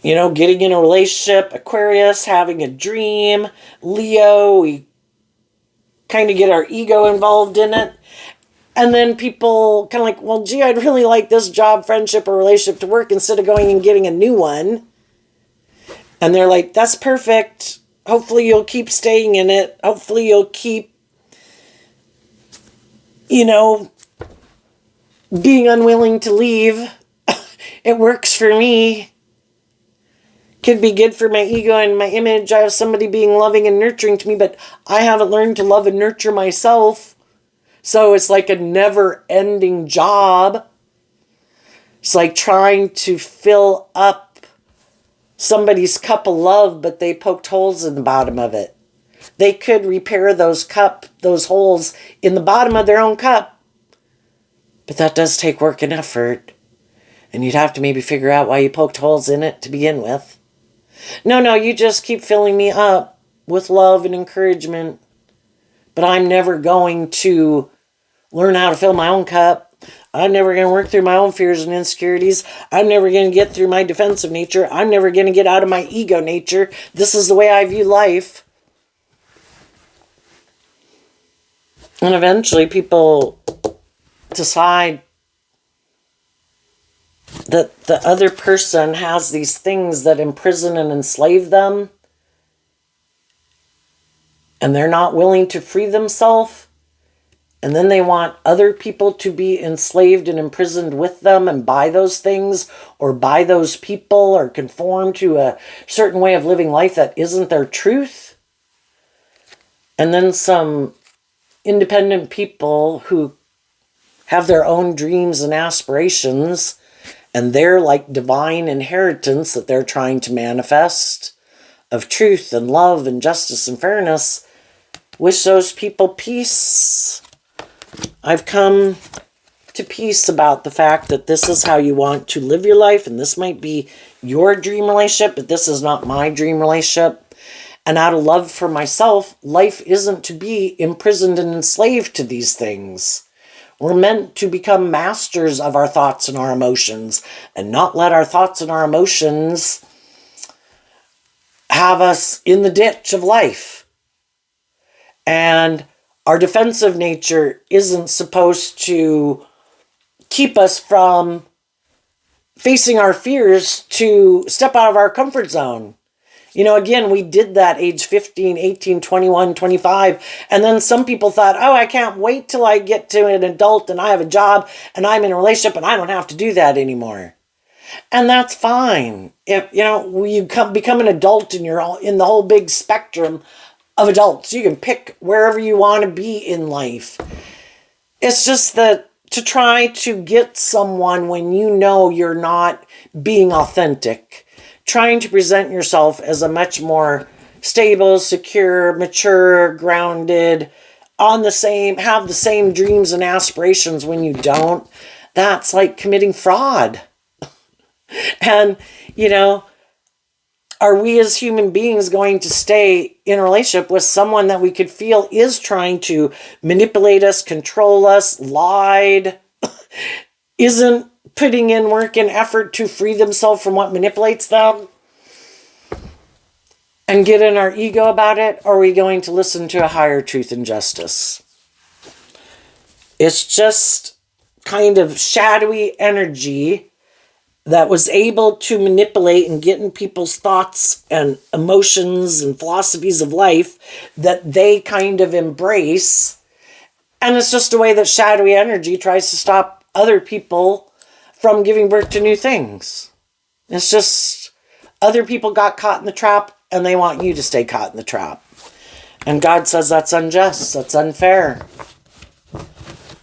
getting in a relationship, Aquarius, having a dream, Leo, we kind of get our ego involved in it. And then people kind of like, well, gee, I'd really like this job, friendship, or relationship to work instead of going and getting a new one. And they're like, that's perfect. Hopefully you'll keep staying in it. Hopefully you'll keep, being unwilling to leave. It works for me. Could be good for my ego and my image. I have somebody being loving and nurturing to me, but I haven't learned to love and nurture myself. So it's like a never-ending job. It's like trying to fill up somebody's cup of love, but they poked holes in the bottom of it. They could repair those holes in the bottom of their own cup. But that does take work and effort. And you'd have to maybe figure out why you poked holes in it to begin with. No, you just keep filling me up with love and encouragement. But I'm never going to learn how to fill my own cup. I'm never going to work through my own fears and insecurities. I'm never going to get through my defensive nature. I'm never going to get out of my ego nature. This is the way I view life. And eventually people decide that the other person has these things that imprison and enslave them, and they're not willing to free themselves, and then they want other people to be enslaved and imprisoned with them and by those things or by those people or conform to a certain way of living life that isn't their truth. And then some independent people who have their own dreams and aspirations, and they're like divine inheritance that they're trying to manifest of truth and love and justice and fairness. Wish those people peace. I've come to peace about the fact that this is how you want to live your life, and this might be your dream relationship, but this is not my dream relationship. And out of love for myself, life isn't to be imprisoned and enslaved to these things. We're meant to become masters of our thoughts and our emotions and not let our thoughts and our emotions have us in the ditch of life. And our defensive nature isn't supposed to keep us from facing our fears to step out of our comfort zone. You know, again, we did that age 15, 18, 21, 25. And then some people thought, oh, I can't wait till I get to an adult and I have a job and I'm in a relationship and I don't have to do that anymore. And that's fine. If, you become an adult and you're all in the whole big spectrum of adults. You can pick wherever you want to be in life. It's just that to try to get someone when you know you're not being authentic, trying to present yourself as a much more stable, secure, mature, grounded, have the same dreams and aspirations when you don't, that's like committing fraud. And, are we as human beings going to stay in a relationship with someone that we could feel is trying to manipulate us, control us, lied, isn't putting in work and effort to free themselves from what manipulates them, and get in our ego about it? Or are we going to listen to a higher truth and justice? It's just kind of shadowy energy that was able to manipulate and get in people's thoughts and emotions and philosophies of life that they kind of embrace. And it's just a way that shadowy energy tries to stop other people from giving birth to new things. It's just other people got caught in the trap and they want you to stay caught in the trap. And God says that's unjust, that's unfair.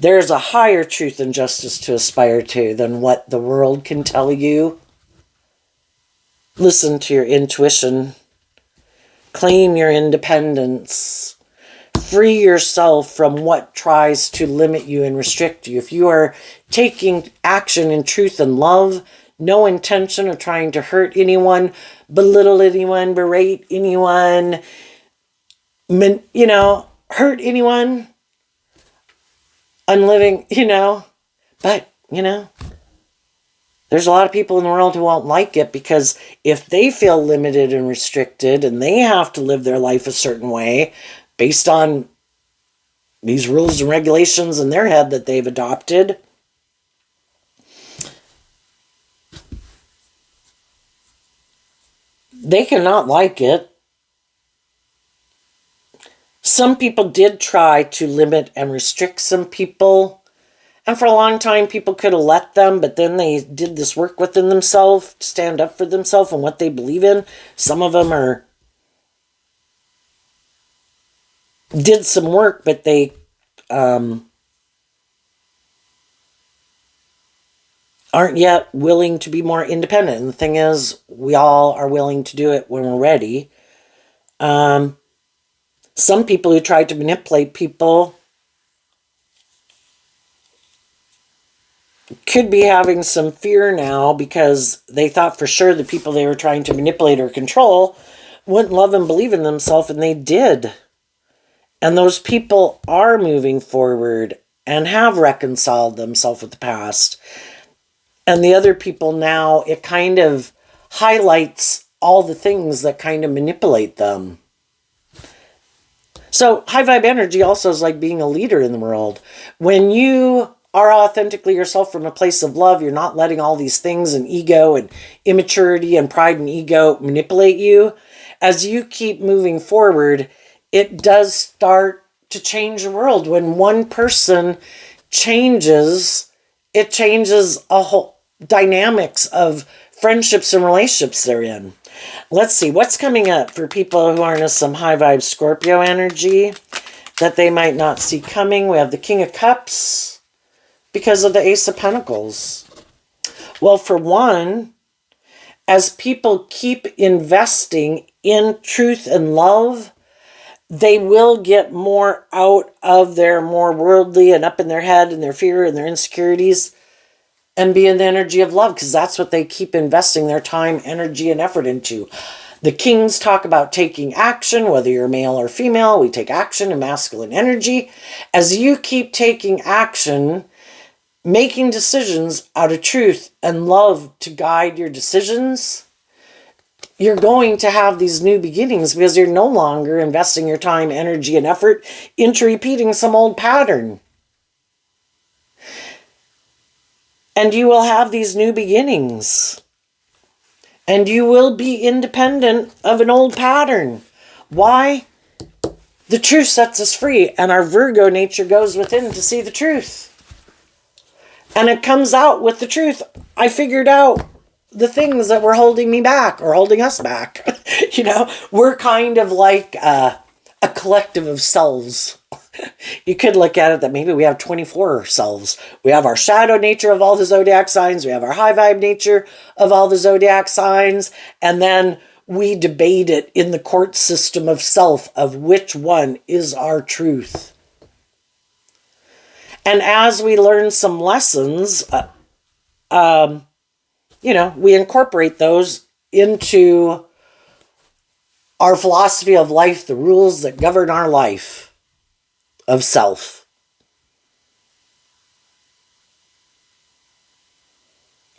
There's a higher truth and justice to aspire to than what the world can tell you. Listen to your intuition. Claim your independence. Free yourself from what tries to limit you and restrict you. If you are taking action in truth and love, no intention of trying to hurt anyone, belittle anyone, berate anyone, hurt anyone, unliving, but, there's a lot of people in the world who won't like it, because if they feel limited and restricted and they have to live their life a certain way based on these rules and regulations in their head that they've adopted, they cannot like it. Some people did try to limit and restrict some people, And for a long time, people could have let them, but then they did this work within themselves to stand up for themselves and what they believe in. Some of them did some work, but they aren't yet willing to be more independent. And the thing is, we all are willing to do it when we're ready. Some people who tried to manipulate people could be having some fear now because they thought for sure the people they were trying to manipulate or control wouldn't love and believe in themselves, and they did. And those people are moving forward and have reconciled themselves with the past. And the other people now, it kind of highlights all the things that kind of manipulate them. So high vibe energy also is like being a leader in the world. When you are authentically yourself from a place of love, you're not letting all these things and ego and immaturity and pride and ego manipulate you. As you keep moving forward, it does start to change the world. When one person changes, it changes a whole dynamics of friendships and relationships they're in. Let's see what's coming up for people who are in some high vibe Scorpio energy that they might not see coming. We have the King of Cups because of the Ace of Pentacles. Well, for one, as people keep investing in truth and love, they will get more out of their more worldly and up in their head and their fear and their insecurities and be in the energy of love, because that's what they keep investing their time, energy, and effort into. The kings talk about taking action, whether you're male or female. We take action in masculine energy. As you keep taking action, making decisions out of truth and love to guide your decisions, you're going to have these new beginnings because you're no longer investing your time, energy, and effort into repeating some old pattern. And you will have these new beginnings. And you will be independent of an old pattern. Why? The truth sets us free, and our Virgo nature goes within to see the truth. And it comes out with the truth. I figured out the things that were holding me back or holding us back. We're kind of like a collective of selves. You could look at it that maybe we have 24 selves. We have our shadow nature of all the zodiac signs. We have our high vibe nature of all the zodiac signs. And then we debate it in the court system of self of which one is our truth. And as we learn some lessons, we incorporate those into our philosophy of life, the rules that govern our life of self.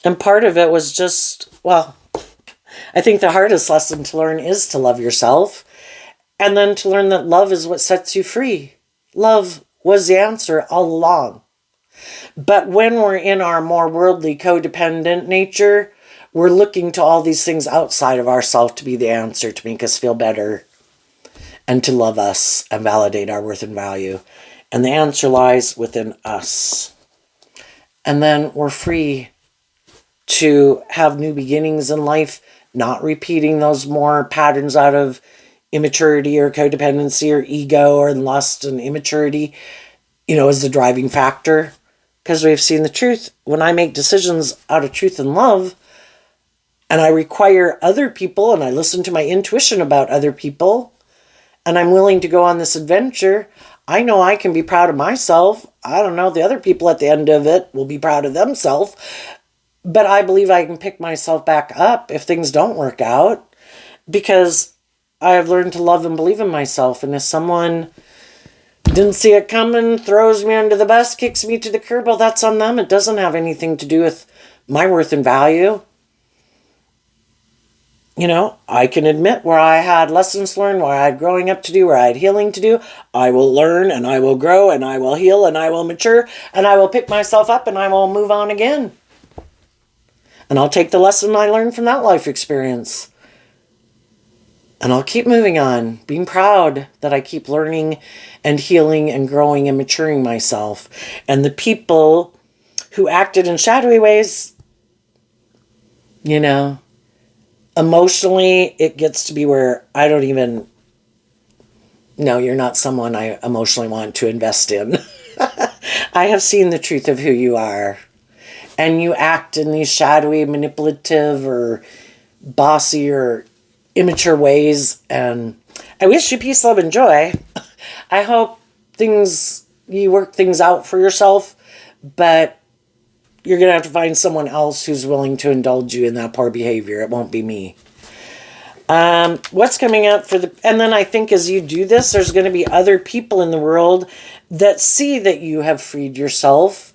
And part of it was just, I think the hardest lesson to learn is to love yourself. And then to learn that love is what sets you free. Love was the answer all along. But when we're in our more worldly, codependent nature, we're looking to all these things outside of ourselves to be the answer, to make us feel better, and to love us and validate our worth and value. And the answer lies within us. And then we're free to have new beginnings in life, not repeating those more patterns out of immaturity or codependency or ego or lust and immaturity, as the driving factor. Because we've seen the truth. When I make decisions out of truth and love, and I require other people, and I listen to my intuition about other people, and I'm willing to go on this adventure, I know I can be proud of myself. I don't know, the other people at the end of it will be proud of themselves. But I believe I can pick myself back up if things don't work out, because I have learned to love and believe in myself. And if someone didn't see it coming, throws me under the bus, kicks me to the curb, well, that's on them. It doesn't have anything to do with my worth and value. I can admit where I had lessons learned, where I had growing up to do, where I had healing to do. I will learn, and I will grow, and I will heal, and I will mature, and I will pick myself up, and I will move on again. And I'll take the lesson I learned from that life experience. And I'll keep moving on, being proud that I keep learning and healing and growing and maturing myself. And the people who acted in shadowy ways, you know, emotionally, it gets to be where I don't even, no, you're not someone I emotionally want to invest in. I have seen the truth of who you are. And you act in these shadowy, manipulative, or bossy, or immature ways. And I wish you peace, love, and joy. I hope you work things out for yourself, but you're going to have to find someone else who's willing to indulge you in that poor behavior. It won't be me. What's coming up and then I think as you do this, there's going to be other people in the world that see that you have freed yourself,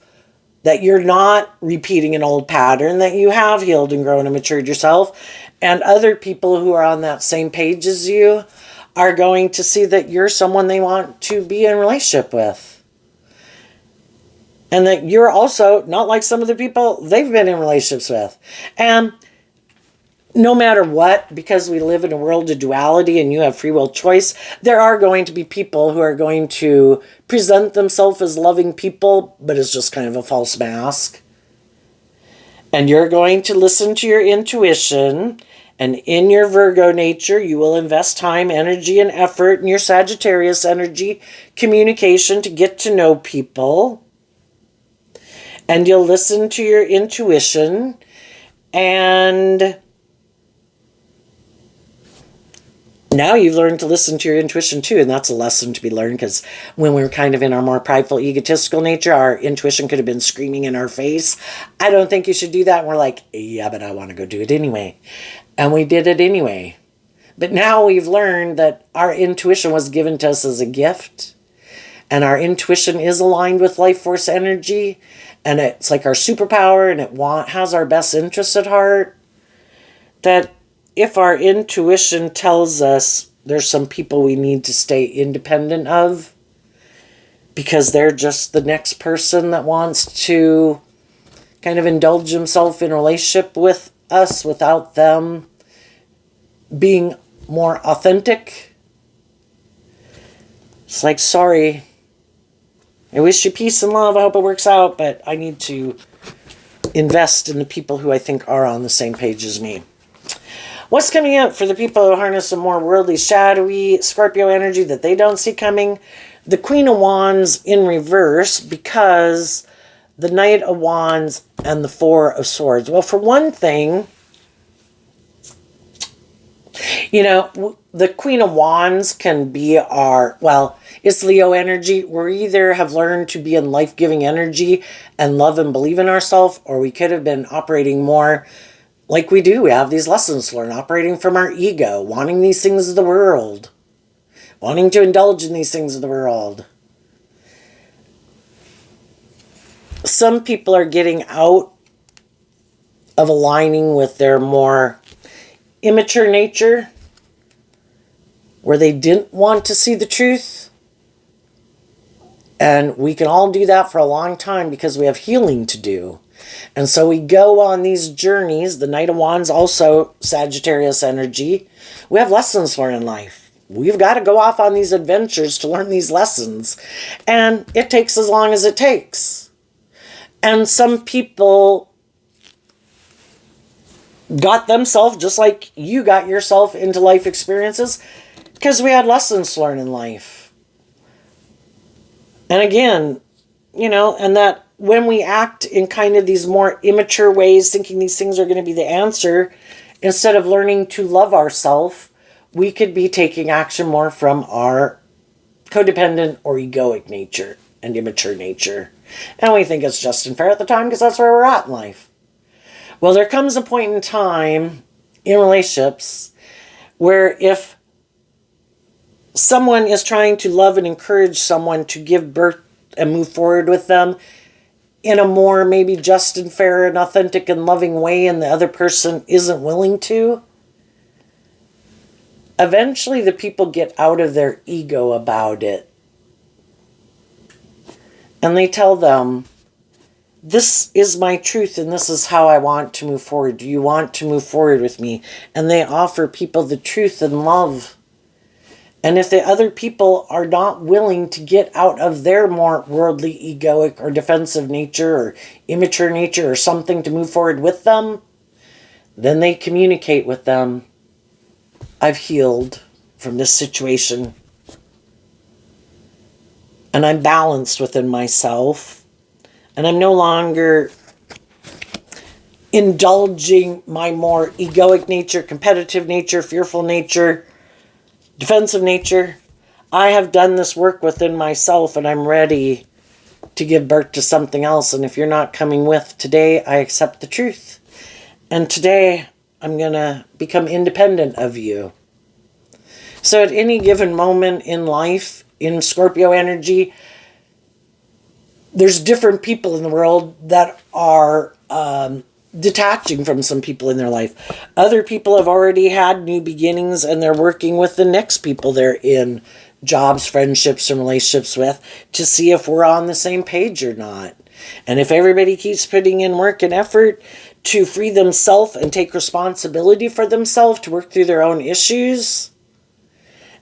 that you're not repeating an old pattern, that you have healed and grown and matured yourself. And other people who are on that same page as you are going to see that you're someone they want to be in a relationship with. And that you're also not like some of the people they've been in relationships with. And no matter what, because we live in a world of duality and you have free will choice, there are going to be people who are going to present themselves as loving people, but it's just kind of a false mask. And you're going to listen to your intuition, and in your Virgo nature, you will invest time, energy, and effort in your Sagittarius energy, communication to get to know people. And you'll listen to your intuition, and now you've learned to listen to your intuition too, and that's a lesson to be learned, because when we're kind of in our more prideful, egotistical nature, our intuition could have been screaming in our face, I don't think you should do that. And we're like, yeah, but I want to go do it anyway. And we did it anyway. But now we've learned that our intuition was given to us as a gift, and our intuition is aligned with life force energy, and it's like our superpower, and it has our best interests at heart. That if our intuition tells us there's some people we need to stay independent of because they're just the next person that wants to kind of indulge himself in a relationship with us without them being more authentic, it's like, sorry, I wish you peace and love, I hope it works out, but I need to invest in the people who I think are on the same page as me. What's coming up for the people who harness a more worldly, shadowy Scorpio energy that they don't see coming? The Queen of Wands in reverse, because the Knight of Wands and the Four of Swords. Well, for one thing, you know, the Queen of Wands can be it's Leo energy. We either have learned to be in life-giving energy and love and believe in ourselves, or we could have been operating more like we do. We have these lessons to learn, operating from our ego, wanting these things of the world, wanting to indulge in these things of the world. Some people are getting out of aligning with their more immature nature, where they didn't want to see the truth. And we can all do that for a long time because we have healing to do. And so we go on these journeys. The Knight of Wands, also Sagittarius energy. We have lessons to learn in life. We've got to go off on these adventures to learn these lessons. And it takes as long as it takes. And some people got themselves, just like you got yourself, into life experiences because we had lessons to learn in life. And again, you know, and that when we act in kind of these more immature ways, thinking these things are going to be the answer, instead of learning to love ourselves, we could be taking action more from our codependent or egoic nature and immature nature. And we think it's just and fair at the time because that's where we're at in life. Well, there comes a point in time in relationships where if someone is trying to love and encourage someone to give birth and move forward with them in a more maybe just and fair and authentic and loving way, and the other person isn't willing to, eventually the people get out of their ego about it. And they tell them, this is my truth and this is how I want to move forward. Do you want to move forward with me? And they offer people the truth and love. And if the other people are not willing to get out of their more worldly, egoic, or defensive nature, or immature nature, or something to move forward with them, then they communicate with them. I've healed from this situation. And I'm balanced within myself. And I'm no longer indulging my more egoic nature, competitive nature, fearful nature, defensive nature. I have done this work within myself and I'm ready to give birth to something else. And if you're not coming with today, I accept the truth. And today I'm going to become independent of you. So at any given moment in life, in Scorpio energy, there's different people in the world that are detaching from some people in their life. Other people have already had new beginnings and they're working with the next people they're in jobs, friendships, and relationships with to see if we're on the same page or not. And if everybody keeps putting in work and effort to free themselves and take responsibility for themselves to work through their own issues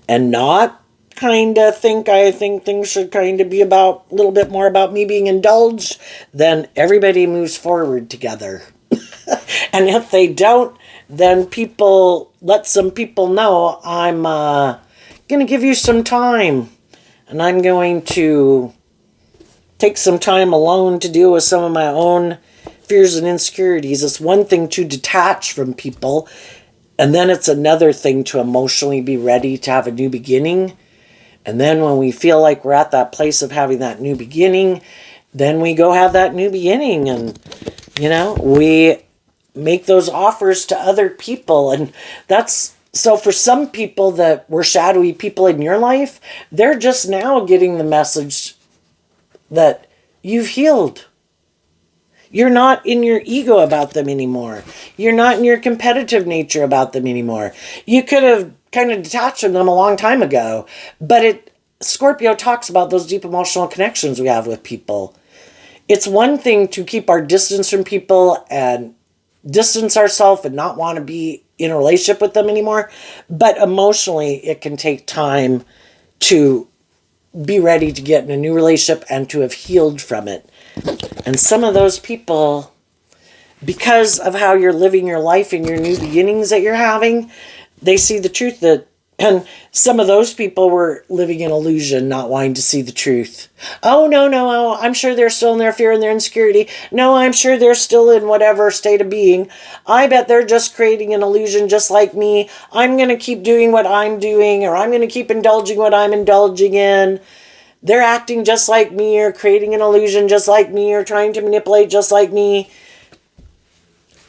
and not I think things should kind of be about a little bit more about me being indulged, then everybody moves forward together. And if they don't, then let some people know I'm going to give you some time. And I'm going to take some time alone to deal with some of my own fears and insecurities. It's one thing to detach from people, and then it's another thing to emotionally be ready to have a new beginning. And then when we feel like we're at that place of having that new beginning, then we go have that new beginning. And, we make those offers to other people. And so for some people that were shadowy people in your life, they're just now getting the message that you've healed. You're not in your ego about them anymore. You're not in your competitive nature about them anymore. You could have kind of detached from them a long time ago, but Scorpio talks about those deep emotional connections we have with people. It's one thing to keep our distance from people and distance ourselves and not want to be in a relationship with them anymore, but emotionally it can take time to be ready to get in a new relationship and to have healed from it. And some of those people, because of how you're living your life and your new beginnings that you're having, they see the truth and some of those people were living in illusion, not wanting to see the truth. Oh, no, I'm sure they're still in their fear and their insecurity. No, I'm sure they're still in whatever state of being. I bet they're just creating an illusion just like me. I'm going to keep doing what I'm doing, or I'm going to keep indulging what I'm indulging in. They're acting just like me, or creating an illusion just like me, or trying to manipulate just like me.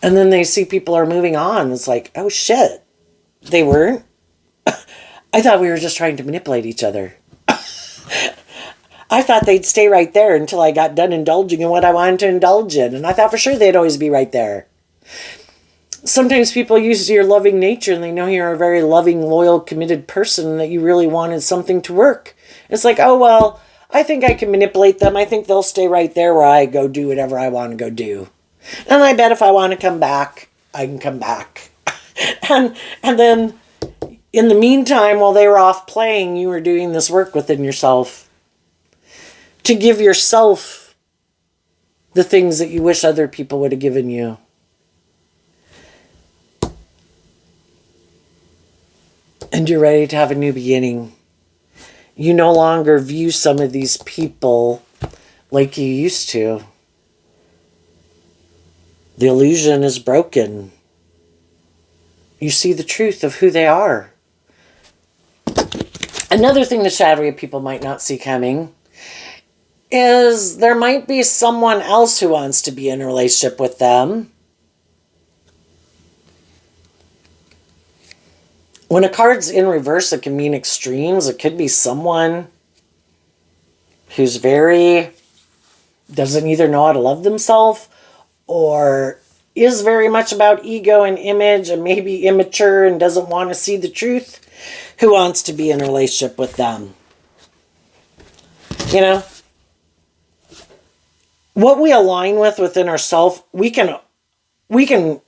And then they see people are moving on. It's like, oh shit, they weren't. I thought we were just trying to manipulate each other. I thought they'd stay right there until I got done indulging in what I wanted to indulge in. And I thought for sure they'd always be right there. Sometimes people use your loving nature and they know you're a very loving, loyal, committed person and that you really wanted something to work. It's like, oh, well, I think I can manipulate them. I think they'll stay right there where I go do whatever I want to go do. And I bet if I want to come back, I can come back. and then in the meantime, while they were off playing, you were doing this work within yourself to give yourself the things that you wish other people would have given you. And you're ready to have a new beginning. You no longer view some of these people like you used to. The illusion is broken. You see the truth of who they are. Another thing the shadowy people might not see coming is there might be someone else who wants to be in a relationship with them. When a card's in reverse, it can mean extremes. It could be someone who's doesn't either know how to love themselves or is very much about ego and image and maybe immature and doesn't want to see the truth, who wants to be in a relationship with them. what we align with within ourselves, we can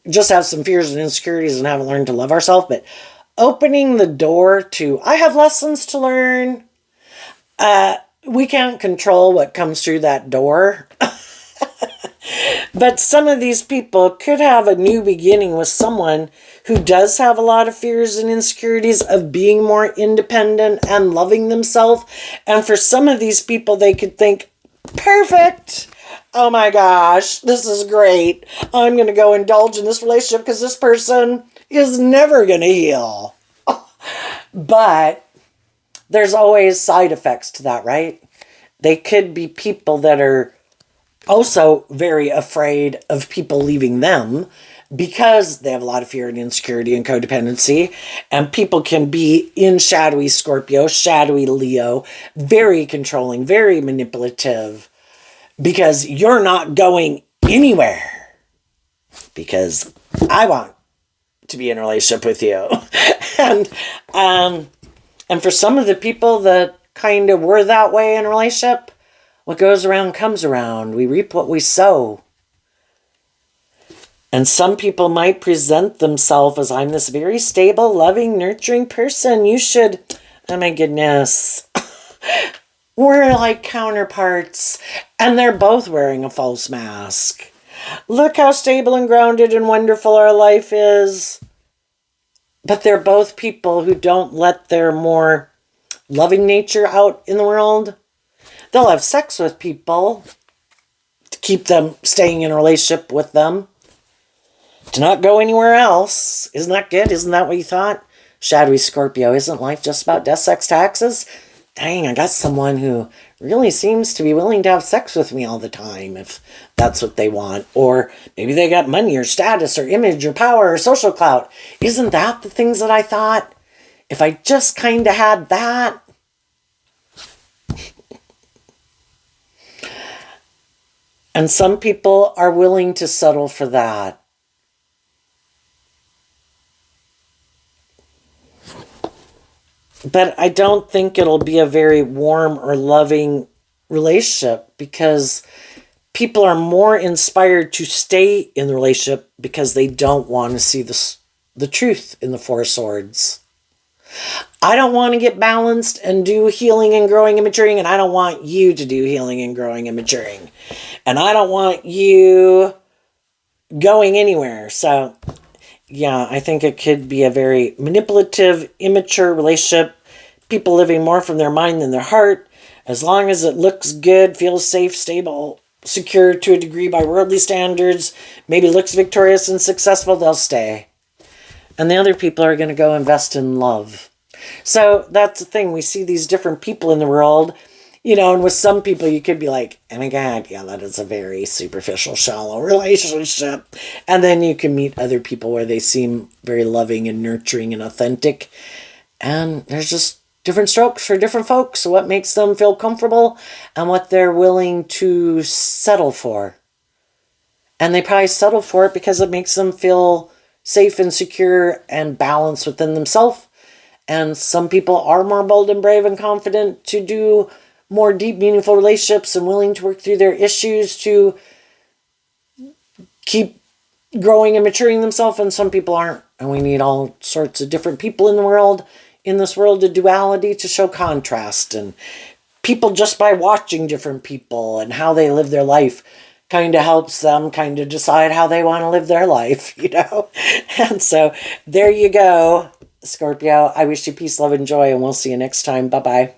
just have some fears and insecurities and haven't learned to love ourselves, but opening the door to, I have lessons to learn. We can't control what comes through that door. But some of these people could have a new beginning with someone who does have a lot of fears and insecurities of being more independent and loving themselves. And for some of these people, they could think, perfect. Oh my gosh, this is great. I'm going to go indulge in this relationship because this person is never going to heal. But there's always side effects to that, right? They could be people that are also very afraid of people leaving them because they have a lot of fear and insecurity and codependency. And people can be in shadowy Scorpio, shadowy Leo, very controlling, very manipulative, because you're not going anywhere because I want to be in a relationship with you. and for some of the people that kind of were that way in a relationship, what goes around comes around. We reap what we sow. And some people might present themselves as, I'm this very stable, loving, nurturing person. You should, oh my goodness. We're like counterparts. And they're both wearing a false mask. Look how stable and grounded and wonderful our life is. But they're both people who don't let their more loving nature out in the world. They'll have sex with people to keep them staying in a relationship with them, to not go anywhere else. Isn't that good? Isn't that what you thought? Shadowy Scorpio, isn't life just about death, sex, taxes? Dang, I got someone who really seems to be willing to have sex with me all the time if that's what they want. Or maybe they got money or status or image or power or social clout. Isn't that the things that I thought? If I just kind of had that. And some people are willing to settle for that. But I don't think it'll be a very warm or loving relationship because people are more inspired to stay in the relationship because they don't want to see the truth in the Four of Swords. I don't want to get balanced and do healing and growing and maturing, and I don't want you to do healing and growing and maturing. And I don't want you going anywhere. So, yeah, I think it could be a very manipulative, immature relationship. People living more from their mind than their heart. As long as it looks good, feels safe, stable, secure to a degree by worldly standards, maybe looks victorious and successful, they'll stay. And the other people are going to go invest in love. So that's the thing. We see these different people in the world, and with some people you could be like, oh my God, yeah, that is a very superficial, shallow relationship. And then you can meet other people where they seem very loving and nurturing and authentic. And there's just different strokes for different folks. So what makes them feel comfortable and what they're willing to settle for. And they probably settle for it because it makes them feel safe and secure and balanced within themselves. And some people are more bold and brave and confident to do more deep, meaningful relationships and willing to work through their issues to keep growing and maturing themselves. And some people aren't. And we need all sorts of different people in the world, in this world of duality, to show contrast. And people, just by watching different people and how they live their life, kind of helps them kind of decide how they want to live their life, And so there you go, Scorpio. I wish you peace, love, and joy, and we'll see you next time. Bye-bye.